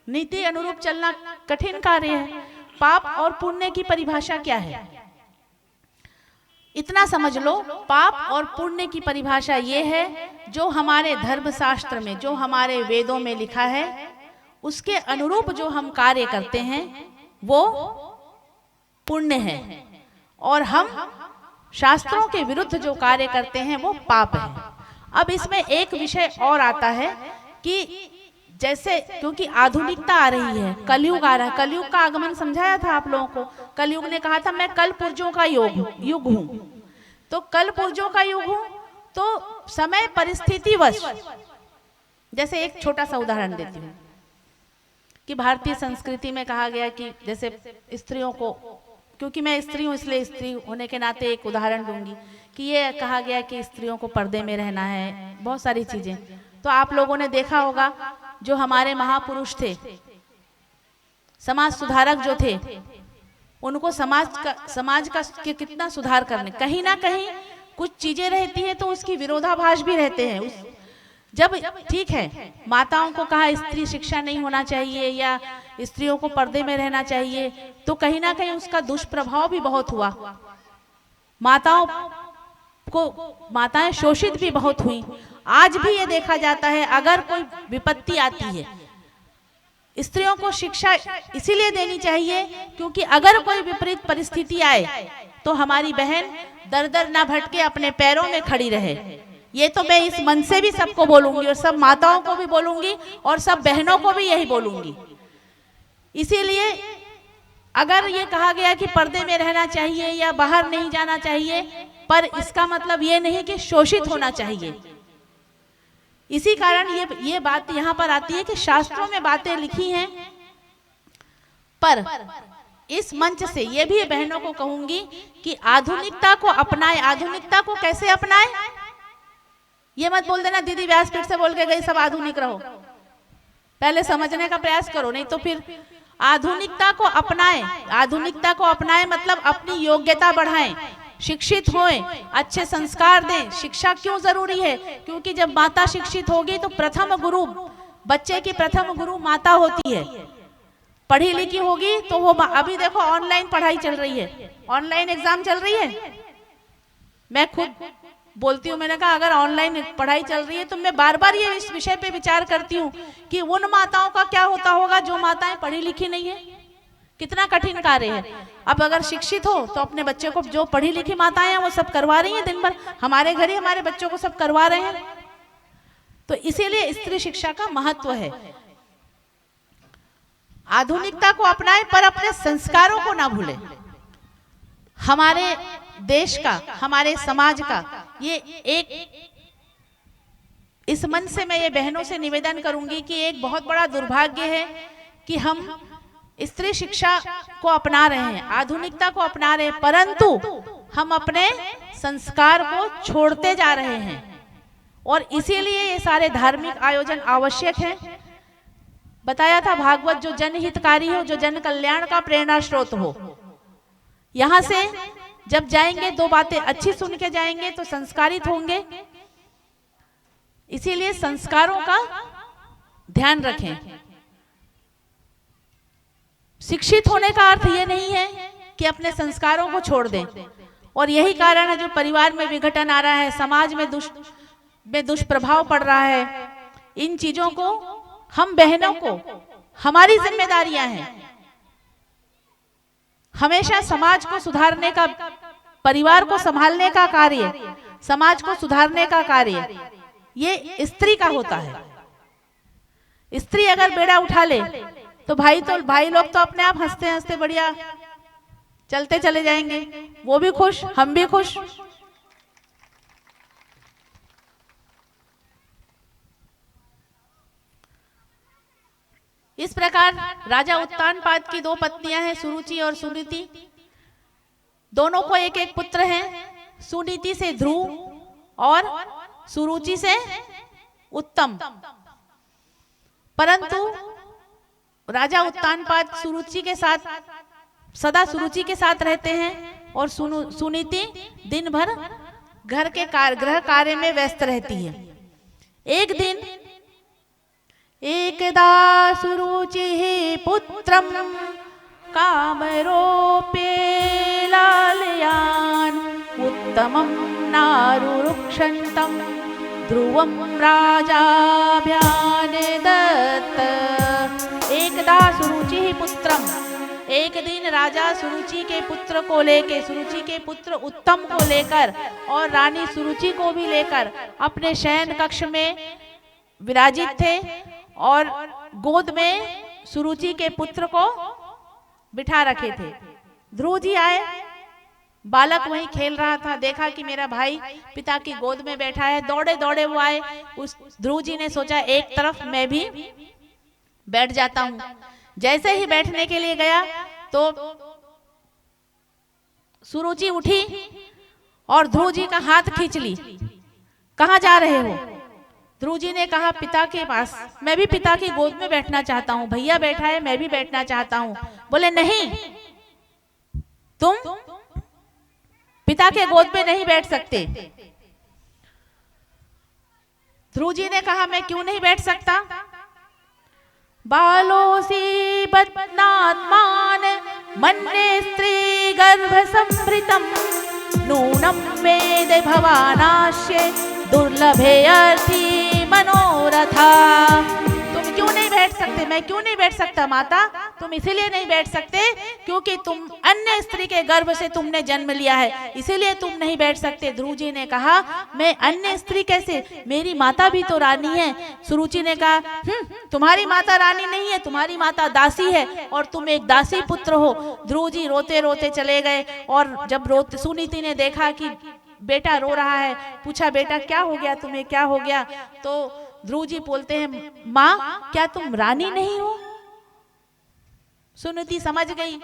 नीति अनुरूप चलना कठिन कार्य है। पाप और पुण्य की परिभाषा क्या है? इतना समझ लो, पाप और पुण्य की परिभाषा ये है, जो हमारे धर्मशास्त्र में, जो हमारे वेदों में लिखा है, उसके अनुरूप जो हम कार्य करते हैं वो पुण्य है, और हम शास्त्रों के विरुद्ध जो कार्य करते हैं वो पाप है। अब इसमें एक विषय और आता है कि जैसे, क्योंकि आधुनिकता आ रही है, कलयुग आ रहा है। कलयुग का आगमन समझाया था आप लोगों को। कलयुग ने कहा था मैं कल पुर्जों का युग हूं। तो कल पुर्जों का युग हूं, तो समय परिस्थितिवश, जैसे एक छोटा सा उदाहरण देती हूँ कि भारतीय संस्कृति में कहा गया कि जैसे स्त्रियों को, क्योंकि मैं स्त्री हूँ इसलिए स्त्री होने के नाते एक उदाहरण दूंगी कि ये कहा गया कि स्त्रियों को पर्दे में रहना है, बहुत सारी चीजें। तो आप लोगों ने देखा होगा जो हमारे महापुरुष थे, समाज सुधारक जो थे, उनको समाज का कितना सुधार करने, कहीं ना कहीं कुछ चीजें रहती है तो उसकी विरोधाभास भी रहते हैं। जब ठीक है माताओं को कहा स्त्री शिक्षा नहीं होना चाहिए या स्त्रियों को पर्दे में रहना चाहिए, तो कहीं ना कहीं उसका दुष्प्रभाव भी बहुत हुआ। माताएं शोषित भी बहुत हुई। आज भी ये देखा जाता है, अगर कोई विपत्ति आती है, स्त्रियों को शिक्षा इसीलिए देनी चाहिए क्योंकि अगर कोई विपरीत परिस्थिति आए तो हमारी बहन दर दर ना भटके, अपने पैरों में खड़ी रहे। ये तो मैं इस मन से भी सबको बोलूंगी और सब माताओं को भी बोलूंगी और सब बहनों को भी यही बोलूंगी। इसीलिए अगर ये कहा गया कि पर्दे में रहना चाहिए या बाहर नहीं जाना चाहिए, पर इसका मतलब ये नहीं कि शोषित होना चाहिए। इसी कारण ये बात यहाँ पर आती है कि शास्त्रों में बातें लिखी हैं, पर इस मंच से ये भी बहनों को कहूंगी कि आधुनिकता को अपनाए। आधुनिकता को कैसे अपनाए? ये मत बोल देना दीदी व्यासपीठ से बोल के गई सब आधुनिक रहो, पहले समझने का प्रयास करो, नहीं तो फिर आधुनिकता को अपनाए। आधुनिकता को अपनाए मतलब अपनी योग्यता बढ़ाएं, शिक्षित होएं, अच्छे संस्कार दें। शिक्षा क्यों जरूरी है? क्योंकि जब माता शिक्षित होगी तो प्रथम गुरु, बच्चे की प्रथम गुरु माता होती है। पढ़ी लिखी होगी तो वो, अभी देखो ऑनलाइन पढ़ाई चल रही है, ऑनलाइन एग्जाम चल रही है। मैं खुद बोलती हूँ, मैंने कहा अगर ऑनलाइन पढ़ाई चल रही है तो मैं बार बार ये इस विषय पे विचार करती हूँ कि उन माताओं का क्या होता होगा जो माताएं पढ़ी लिखी नहीं है। कितना कठिन कार्य है। अब अगर शिक्षित हो तो अपने बच्चे को, जो पढ़ी लिखी माताएं हैं वो सब करवा रही हैं, दिन भर हमारे घर ही हमारे बच्चों को सब करवा रहे हैं। तो इसीलिए स्त्री शिक्षा का महत्व है। आधुनिकता को अपनाएं पर अपने संस्कारों को ना भूलें। हमारे देश का, हमारे समाज का ये एक, इस मन से मैं ये बहनों से निवेदन करूंगी कि एक बहुत बड़ा दुर्भाग्य है कि हम स्त्री शिक्षा को अपना रहे हैं, आधुनिकता को अपना रहे हैं, परंतु हम अपने संस्कार को छोड़ते जा रहे हैं। और इसीलिए ये सारे धार्मिक आयोजन आवश्यक हैं। बताया था भागवत जो जनहितकारी हो, जो जन कल्याण का प्रेरणा स्रोत हो। यहां से जब जाएंगे दो बातें अच्छी सुन के जाएंगे तो संस्कारित होंगे। इसीलिए संस्कारों का ध्यान रखें। शिक्षित होने का अर्थ ये नहीं है कि अपने संस्कारों को छोड़ दें। और यही कारण है जो परिवार में विघटन आ रहा है, समाज में दुष्प्रभाव पड़ रहा है। इन चीजों को हम बहनों को, हमारी जिम्मेदारियां हैं। हमेशा समाज को सुधारने का, परिवार को संभालने का कार्य, समाज को सुधारने का कार्य ये स्त्री का होता है। स्त्री अगर बेड़ा उठा ले तो भाई लोग तो अपने आप हंसते हंसते बढ़िया चलते चले जाएंगे, वो भी खुश, हम भी खुश। इस प्रकार राजा उत्तानपाद की दो पत्नियां हैं, सुरुचि और सुनीति। दोनों को एक एक पुत्र हैं। सुनीति से ध्रुव और सुरुचि से उत्तम। परंतु राजा उत्तानपाद सुरुचि के साथ, सदा सुरुचि के साथ रहते हैं और सुनीति दिन भर घर के गृह कार्य में व्यस्त रहती है। एक दिन एकदा सुरुचि पुत्रम कामरोप्ये लालयान उत्तमं नारुरुक्षन्तम ध्रुवं राजाभ्यान दत्त। एकदा सुरुचि पुत्रम, एक दिन राजा सुरुचि के पुत्र को लेकर, सुरुचि के पुत्र उत्तम को लेकर और रानी सुरुचि को भी लेकर अपने शयन कक्ष में विराजित थे और गोद में सुरुचि के पुत्र को बिठा रखे थे। ध्रुव जी आए, बालक वहीं खेल रहा था, देखा कि मेरा भाई पिता की गोद में बैठा है, दौड़े दौड़े वो आए। उस ध्रुव जी ने सोचा एक तरफ मैं भी बैठ जाता हूं। जैसे ही बैठने के लिए गया तो सुरुचि उठी और ध्रुव जी का हाथ खींच ली। कहाँ जा रहे हो? ध्रुव जी ने कहा पिता के पास, मैं भी पिता की गोद में बैठना चाहता हूँ, भैया बैठा है मैं भी बैठना चाहता हूँ। बोले नहीं, तुम पिता के गोद में नहीं बैठ सकते। ध्रुव जी ने कहा मैं क्यों नहीं बैठ सकता? बालोसी बदनात्मान मन्ये स्त्री गर्भ संभृतम नूनम वेद भवानाश्य दुर्लभे अर्थी मनोरथा। तुम क्यों नहीं बैठ सकते? मैं क्यों नहीं बैठ सकता माता? तुम इसीलिए नहीं बैठ सकते क्योंकि तुम अन्य स्त्री के गर्भ से तुमने जन्म लिया है, इसीलिए तुम नहीं बैठ सकते। ध्रुव जी ने कहा मैं अन्य स्त्री कैसे, मेरी माता भी तो रानी है। सुरुचि ने कहा तुम्हारी माता रानी नहीं है, तुम्हारी माता दासी है और तुम एक दासी पुत्र हो। ध्रुव जी रोते रोते चले गए और जब सुनीति ने देखा कि बेटा रो रहा है। पूछा बेटा क्या हो गया तुम्हें, क्या हो गया? तो ध्रुव जी बोलते हैं माँ क्या तुम रानी नहीं हो? सुनीति समझ गई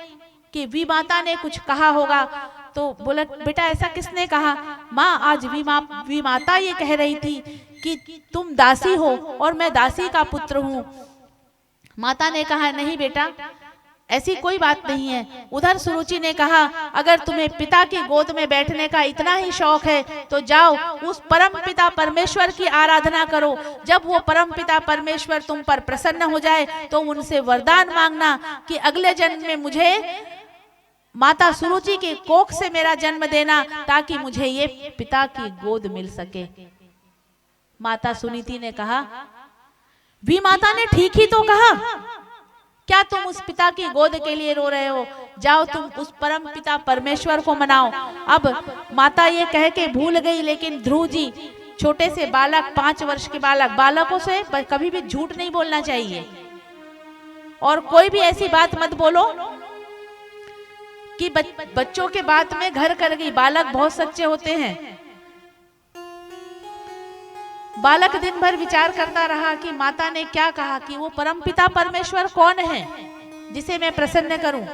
कि वी माता ने कुछ कहा होगा, तो बोला बेटा ऐसा किसने कहा? माँ आज वी माता ये कह रही थी कि तुम दासी हो और मैं दासी का पुत्र हूँ। माता ने कहा नहीं बेटा ऐसी कोई बात नहीं है। उधर सुरुचि ने कहा अगर तुम्हें पिता की गोद में बैठने का इतना ही शौक है तो जाओ उस परम पिता परमेश्वर की आराधना करो। जब वो परम पिता परमेश्वर तुम पर प्रसन्न हो जाए तो उनसे वरदान मांगना कि अगले जन्म में मुझे माता सुरुचि के कोख से मेरा जन्म देना ताकि मुझे ये पिता की गोद मिल सके। माता सुनीति ने कहा वी माता ने ठीक ही तो कहा, क्या तुम उस पिता की गोद के लिए रो रहे हो? जाओ तुम उस परम पिता परमेश्वर को मनाओ। अब माता ये कह के भूल गई, लेकिन ध्रुव जी छोटे से बालक 5 वर्ष के बालकों से कभी भी झूठ नहीं बोलना चाहिए और कोई भी ऐसी बात मत बोलो कि बच्चों के बात में घर कर गई। बालक बहुत सच्चे होते हैं। बालक दिन भर विचार करता रहा कि माता ने क्या कहा, कि वो परमपिता परमेश्वर कौन है जिसे मैं प्रसन्न करूं,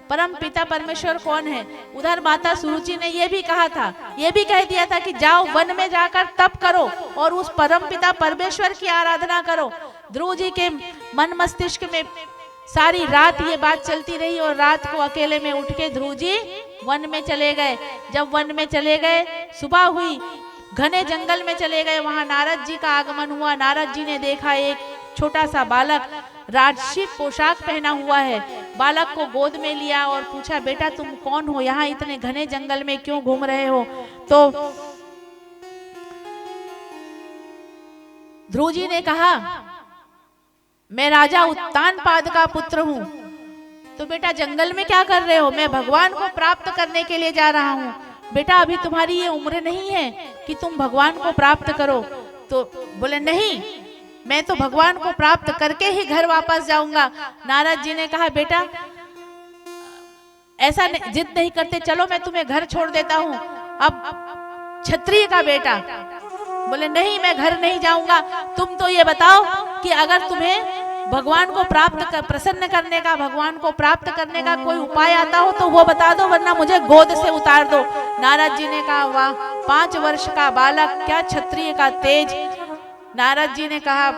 परमपिता परमेश्वर कौन है। उधर माता सुरुचि ने ये भी कहा था, ये भी कह दिया था कि जाओ वन में जाकर तप करो और उस परमपिता परमेश्वर की आराधना करो। ध्रुव जी के मन मस्तिष्क में सारी रात ये बात चलती रही और रात को अकेले में उठ के ध्रुव जी वन में चले गए। जब वन में चले गए, सुबह हुई, घने जंगल में चले गए। वहां नारद जी का आगमन हुआ। नारद जी ने देखा एक छोटा सा बालक राजसी पोशाक पहना हुआ है। बालक को गोद में लिया और पूछा बेटा तुम कौन हो, यहाँ इतने घने जंगल में क्यों घूम रहे हो? तो ध्रुव जी ने कहा मैं राजा उत्तानपाद का पुत्र हूँ। तो बेटा जंगल में क्या कर रहे हो? मैं भगवान को प्राप्त करने के लिए जा रहा हूँ। बेटा अभी तुम्हारी ये उम्र नहीं है कि तुम भगवान को प्राप्त करो। तो बोले नहीं, मैं तो भगवान को प्राप्त करके ही घर वापस जाऊंगा। नारद जी ने कहा बेटा ऐसा जिद नहीं करते, चलो मैं तुम्हें घर छोड़ देता हूँ। अब क्षत्रिय का बेटा बोले नहीं मैं घर नहीं जाऊंगा। तुम तो ये बताओ कि अगर तुम्हें भगवान को प्रसन्न करने का, भगवान को प्राप्त करने का कोई उपाय आता हो तो वो बता दो, वरना मुझे गोद से उतार दो। नारद जी ने कहा वाह, 5 वर्ष का बालक, क्या क्षत्रिय का तेज। नारद जी ने कहा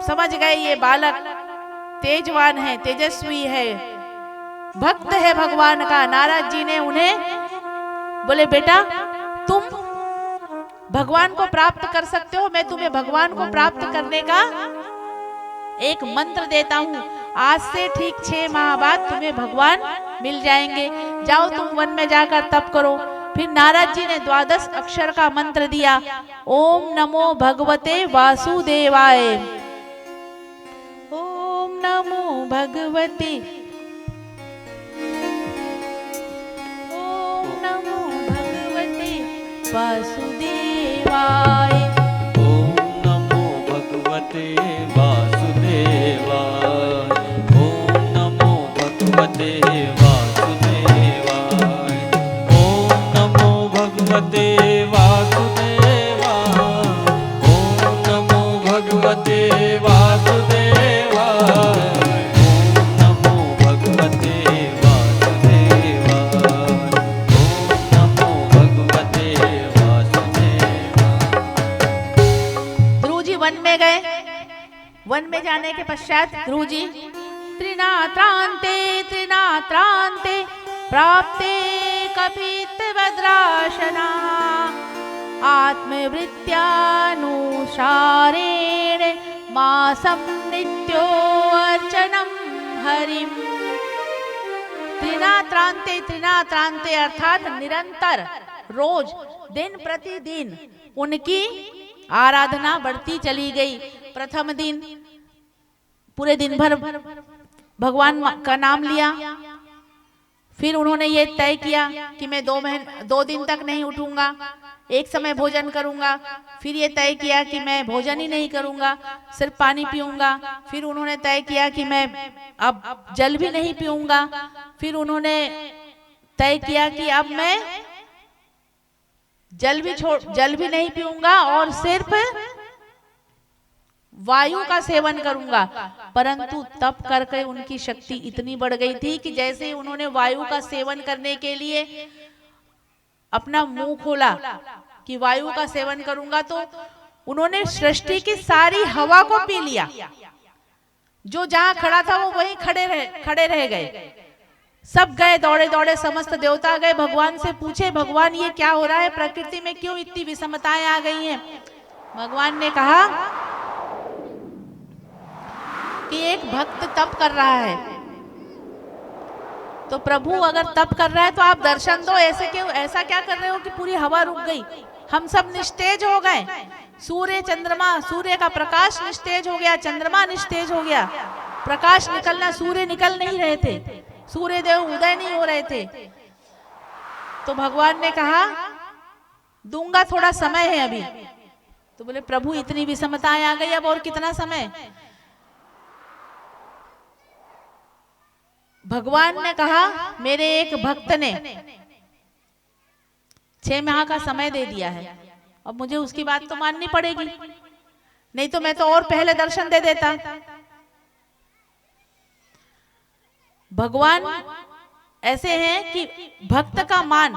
समझ गए ये बालक तेजवान है, तेजस्वी है, भक्त है भगवान का। नारद जी ने उन्हें बोले बेटा तुम भगवान को प्राप्त कर सकते हो, मैं तुम्हें भगवान को प्राप्त करने का एक मंत्र देता हूँ। आज से ठीक 6 माह बाद तुम्हें भगवान मिल जाएंगे। जाओ तुम वन में जाकर तप करो। फिर नारद जी ने 12 अक्षर का मंत्र दिया, ओम नमो भगवते वासुदेवाय, ओम नमो भगवते, ओम नमो भगवते वासुदेवाय, ओम नमो भगवते वासुदेवाय, ओम नमो भगवते वासुदेवाय, ओम नमो भगवते वासुदेवाय, ओम नमो भगवते वासुदेवाय, ओम नमो भगवते वासुदेवाय, ओम नमो भगवते वासुदेवाय। ध्रुव जी वन में गए। वन में जाने के पश्चात ध्रुव जी त्रिनात्रांते त्रिनात्रांते प्राप्ते कपितभद्राशना आत्मवृत्त्यानुसारेण मासं नित्योऽर्चनं हरिम। त्रिनात्रांते, त्रिनात्रांते अर्थात निरंतर, रोज, दिन प्रतिदिन उनकी आराधना बढ़ती चली गई। प्रथम दिन पूरे दिन भर भगवान का नाम लिया। फिर उन्होंने ये तय किया कि मैं 2 दिन तक नहीं उठूंगा, एक समय भोजन करूंगा। फिर ये तय किया कि मैं भोजन ही नहीं करूंगा, सिर्फ पानी पीऊंगा। फिर उन्होंने तय किया कि मैं अब जल भी नहीं पीऊंगा। फिर उन्होंने तय किया कि अब मैं जल भी नहीं पीऊंगा और सिर्फ वायु का सेवन करूंगा। परंतु तप करके उनकी शक्ति इतनी बढ़ गई थी कि जैसे ही उन्होंने वायु का सेवन करने के लिए अपना मुंह खोला कि वायु का सेवन करूंगा, तो उन्होंने सृष्टि की सारी हवा को पी लिया। जो जहां खड़ा था वो वहीं खड़े रह गए। सब गए दौड़े दौड़े, समस्त देवता गए, भगवान से पूछे, भगवान ये क्या हो रहा है, प्रकृति में क्यों इतनी विषमताएं आ गई हैं। भगवान ने कहा कि एक भक्त तप कर रहा है, तो प्रभु अगर तप कर रहा है तो आप दर्शन दो। ऐसा क्या कर रहे हो कि पूरी हवा रुक गई, हम सब निस्तेज हो गए। सूर्य का प्रकाश निस्तेज हो गया, चंद्रमा निस्तेज हो गया, प्रकाश निकलना, सूर्य निकल नहीं रहे थे, सूर्य देव उदय नहीं हो रहे थे। तो भगवान ने कहा दूंगा, थोड़ा समय है अभी। तो बोले प्रभु इतनी विषमताएं आ गई, अब और कितना समय। भगवान ने कहा मेरे एक भक्त ने 6 माह का समय दे दिया है, अब मुझे उसकी बात तो माननी पड़ेगी, नहीं तो मैं तो और पहले दर्शन दे देता। भगवान ऐसे हैं कि भक्त का मान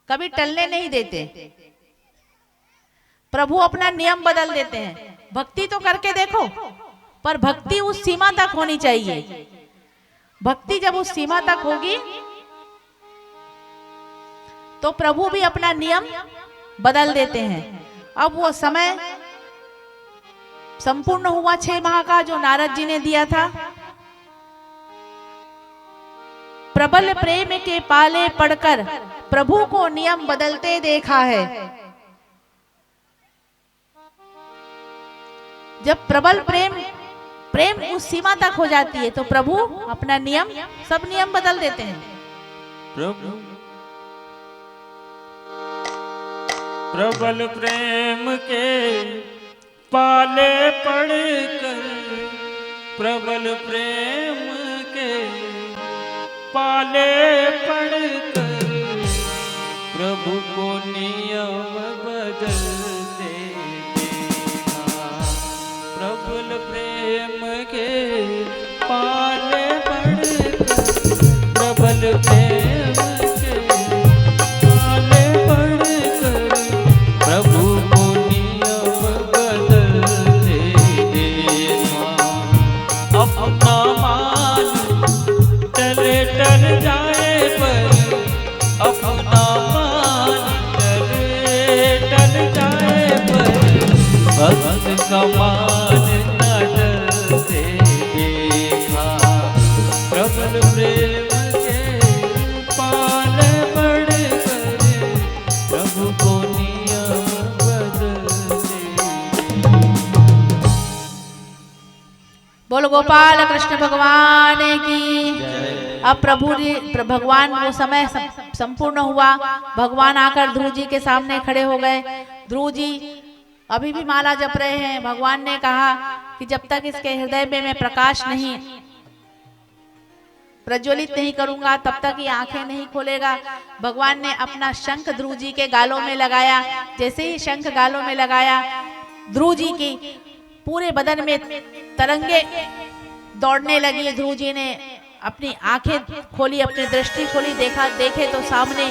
कभी टलने नहीं देते। प्रभु अपना नियम बदल देते हैं। भक्ति तो करके देखो, पर भक्ति उस सीमा तक होनी चाहिए। भक्ति जब उस सीमा तक होगी तो प्रभु भी अपना नियम बदल देते हैं। अब वो समय संपूर्ण हुआ 6 माह का जो नारद जी ने दिया था। प्रबल प्रेम के पाले पड़कर प्रभु को नियम बदलते देखा है। जब प्रबल प्रेम उस सीमा तक हो जाती है तो प्रभु अपना नियम, सब नियम बदल देते हैं। प्रबल प्रेम के पाले पड़कर, प्रबल प्रेम के पाले पड़कर प्रभु को नियम बदलते देखा। प्रबल प्रेम के पाले पड़कर, प्रबल प्रेम के पाले पड़कर प्रभु को नियम बदलते देखा। अपना मान टले टल जाए पर, अपना मान टले टल जाए पर भक्त का मान न डरते देखा। प्रबल प्रेम के पाले पड़कर प्रभु को नियम बदलते। बोलो गोपाल कृष्ण भगवान की। अब भगवान वो समय संपूर्ण हुआ। भगवान आकर ध्रुव जी के सामने खड़े हो गए। ध्रुव जी अभी भी माला जप रहे हैं। भगवान ने कहा कि जब तक इसके हृदय में मैं प्रकाश नहीं प्रज्वलित नहीं करूंगा तब तक ये आंखें नहीं खोलेगा। भगवान ने अपना शंख ध्रुव जी के गालों में लगाया। जैसे ही शंख गालों में लगाया, ध्रुव जी की पूरे बदन में तरंगे दौड़ने लगी। ध्रुव जी ने अपनी आंखें खोली, अपनी दृष्टि खोली, देखे तो सामने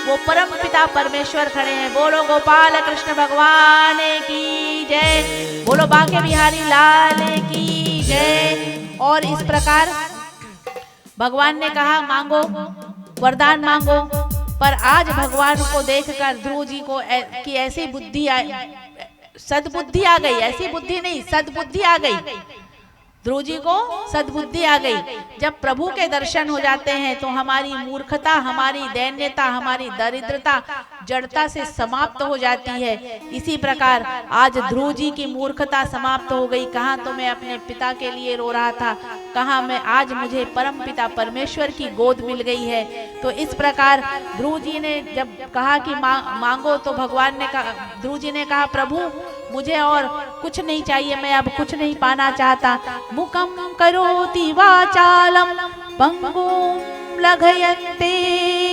वो परम पिता परमेश्वर खड़े हैं। बोलो गोपाल कृष्ण भगवान की जय, बोलो बांके बिहारी लाल की जय। और इस प्रकार भगवान ने कहा मांगो, वरदान मांगो। पर आज भगवान को देखकर ध्रुव जी को की ऐसी बुद्धि सद्बुद्धि आ गई। ऐसी बुद्धि नहीं, सद्बुद्धि आ गई। ध्रुव जी को सद्बुद्धि आ गई। जब प्रभु के दर्शन हो जाते हैं तो हमारी मूर्खता, हमारी दैन्यता, हमारी दरिद्रता, जड़ता से समाप्त हो जाती है। इसी प्रकार आज ध्रुव जी की मूर्खता समाप्त हो गई। कहाँ तो मैं अपने पिता के लिए रो रहा था, कहाँ मैं आज मुझे परम पिता परमेश्वर की गोद मिल गई है। तो इस प्रकार ध्रुव जी ने जब कहा कि मांगो, तो भगवान ने कहा, ध्रुव जी ने कहा प्रभु मुझे और कुछ नहीं चाहिए, मैं अब कुछ नहीं पाना चाहता। मुकम करोति वाचालम पंगुम लघयन्ते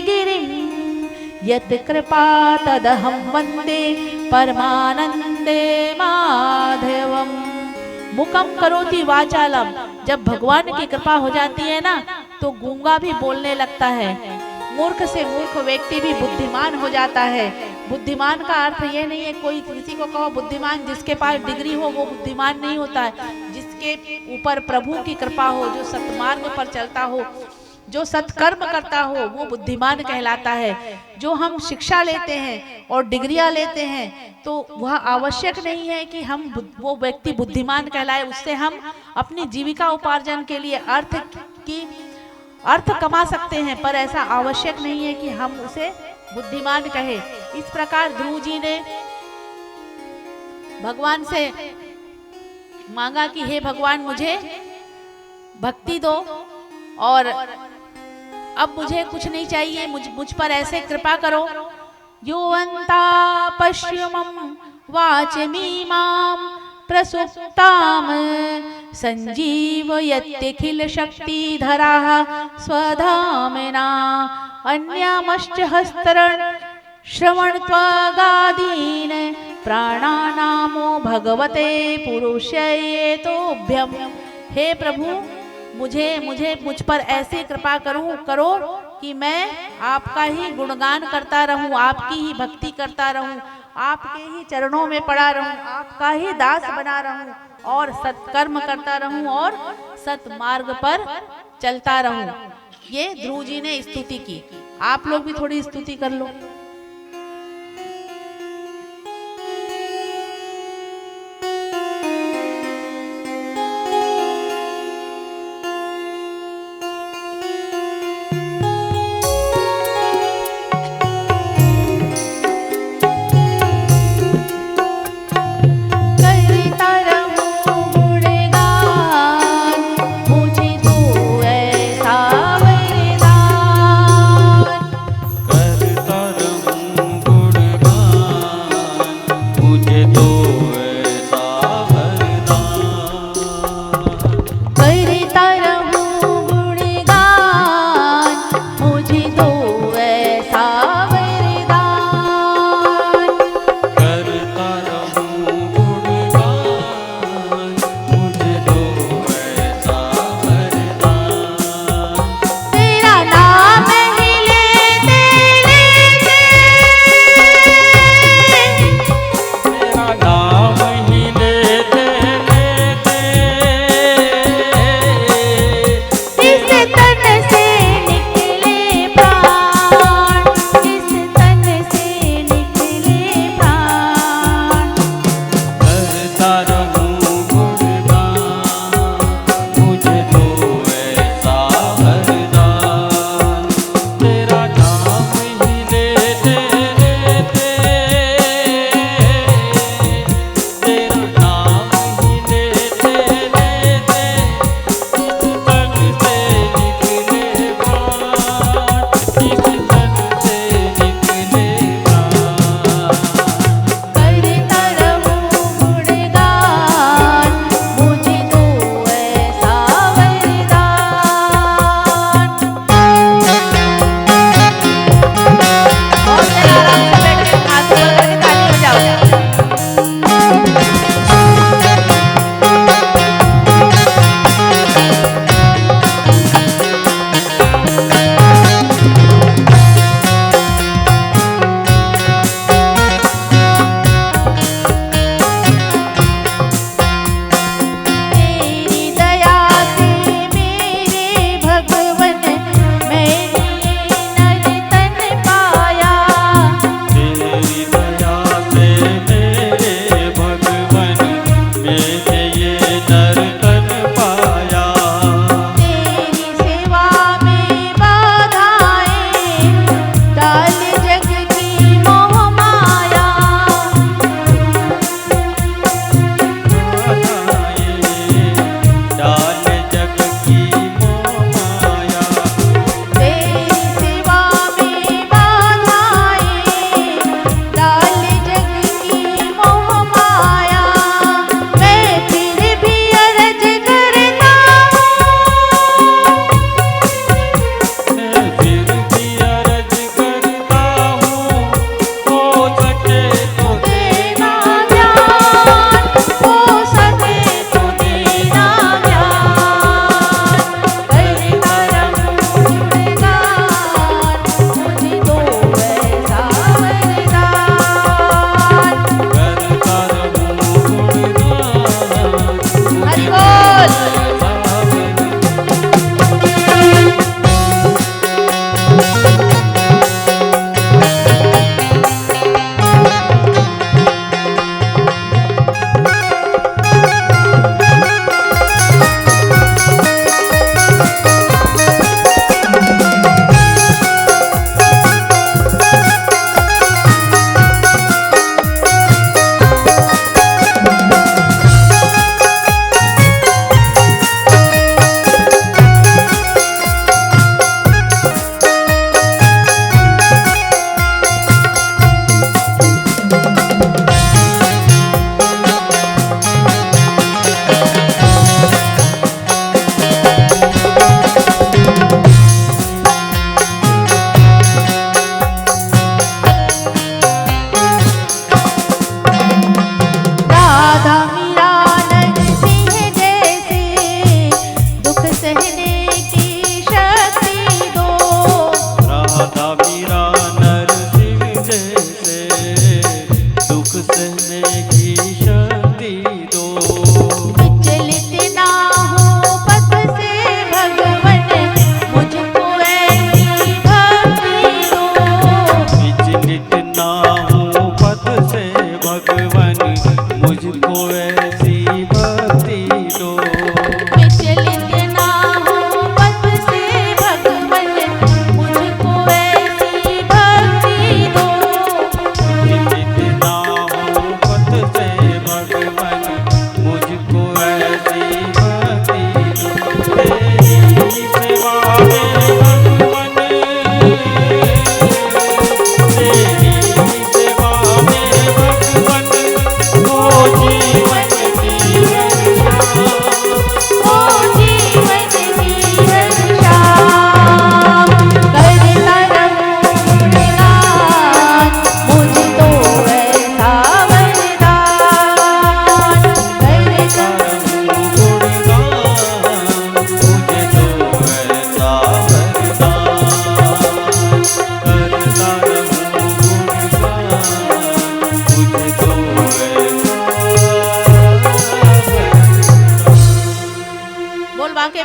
गिरिम यत् कृपा तदहं वन्दे परमानंदे माधवम। मुकम करोति वाचालम, जब भगवान की कृपा हो जाती है ना तो गूंगा भी बोलने लगता है, मूर्ख से मूर्ख व्यक्ति भी बुद्धिमान हो जाता है। बुद्धिमान का अर्थ ये नहीं है कोई किसी को कहो बुद्धिमान जिसके पास डिग्री हो वो बुद्धिमान नहीं होता है। जिसके ऊपर प्रभु की कृपा हो, जो सत्मार्ग पर चलता हो, जो सत्कर्म करता हो, वो बुद्धिमान कहलाता है। जो हम शिक्षा लेते हैं और डिग्रियां लेते हैं तो वह आवश्यक नहीं है कि हम वो व्यक्ति बुद्धिमान कहलाए। उससे हम अपनी जीविका उपार्जन के लिए अर्थ कमा सकते हैं, पर ऐसा आवश्यक नहीं है कि हम उसे बुद्धिमान कहे। इस प्रकार ध्रुव जी ने भगवान से मांगा कि हे भगवान मुझे भक्ति दो और अब मुझे कुछ नहीं चाहिए, मुझ पर ऐसे कृपा करो। यो अंता पश्यमं वाचमीमां प्रसुप्ताम संजीवयत्यखिल शक्तिधराः स्वधाम्ना अन्यामश्च हस्तरण श्रवणत्वगादीन प्राणानामो भगवते पुरुषये तोभ्यम। हे प्रभु मुझ पर ऐसी कृपा करो कि मैं आपका ही गुणगान करता रहूं, आपकी ही भक्ति करता रहूं, आपके ही चरणों में पड़ा रहूं, आपका ही दास बना रहूं और सत्कर्म करता रहूं और सत्मार्ग पर चलता रहूं। ये ध्रुव जी ने स्तुति की। आप लोग भी थोड़ी स्तुति कर लो। करता रहूं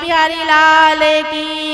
बिहारी लाल की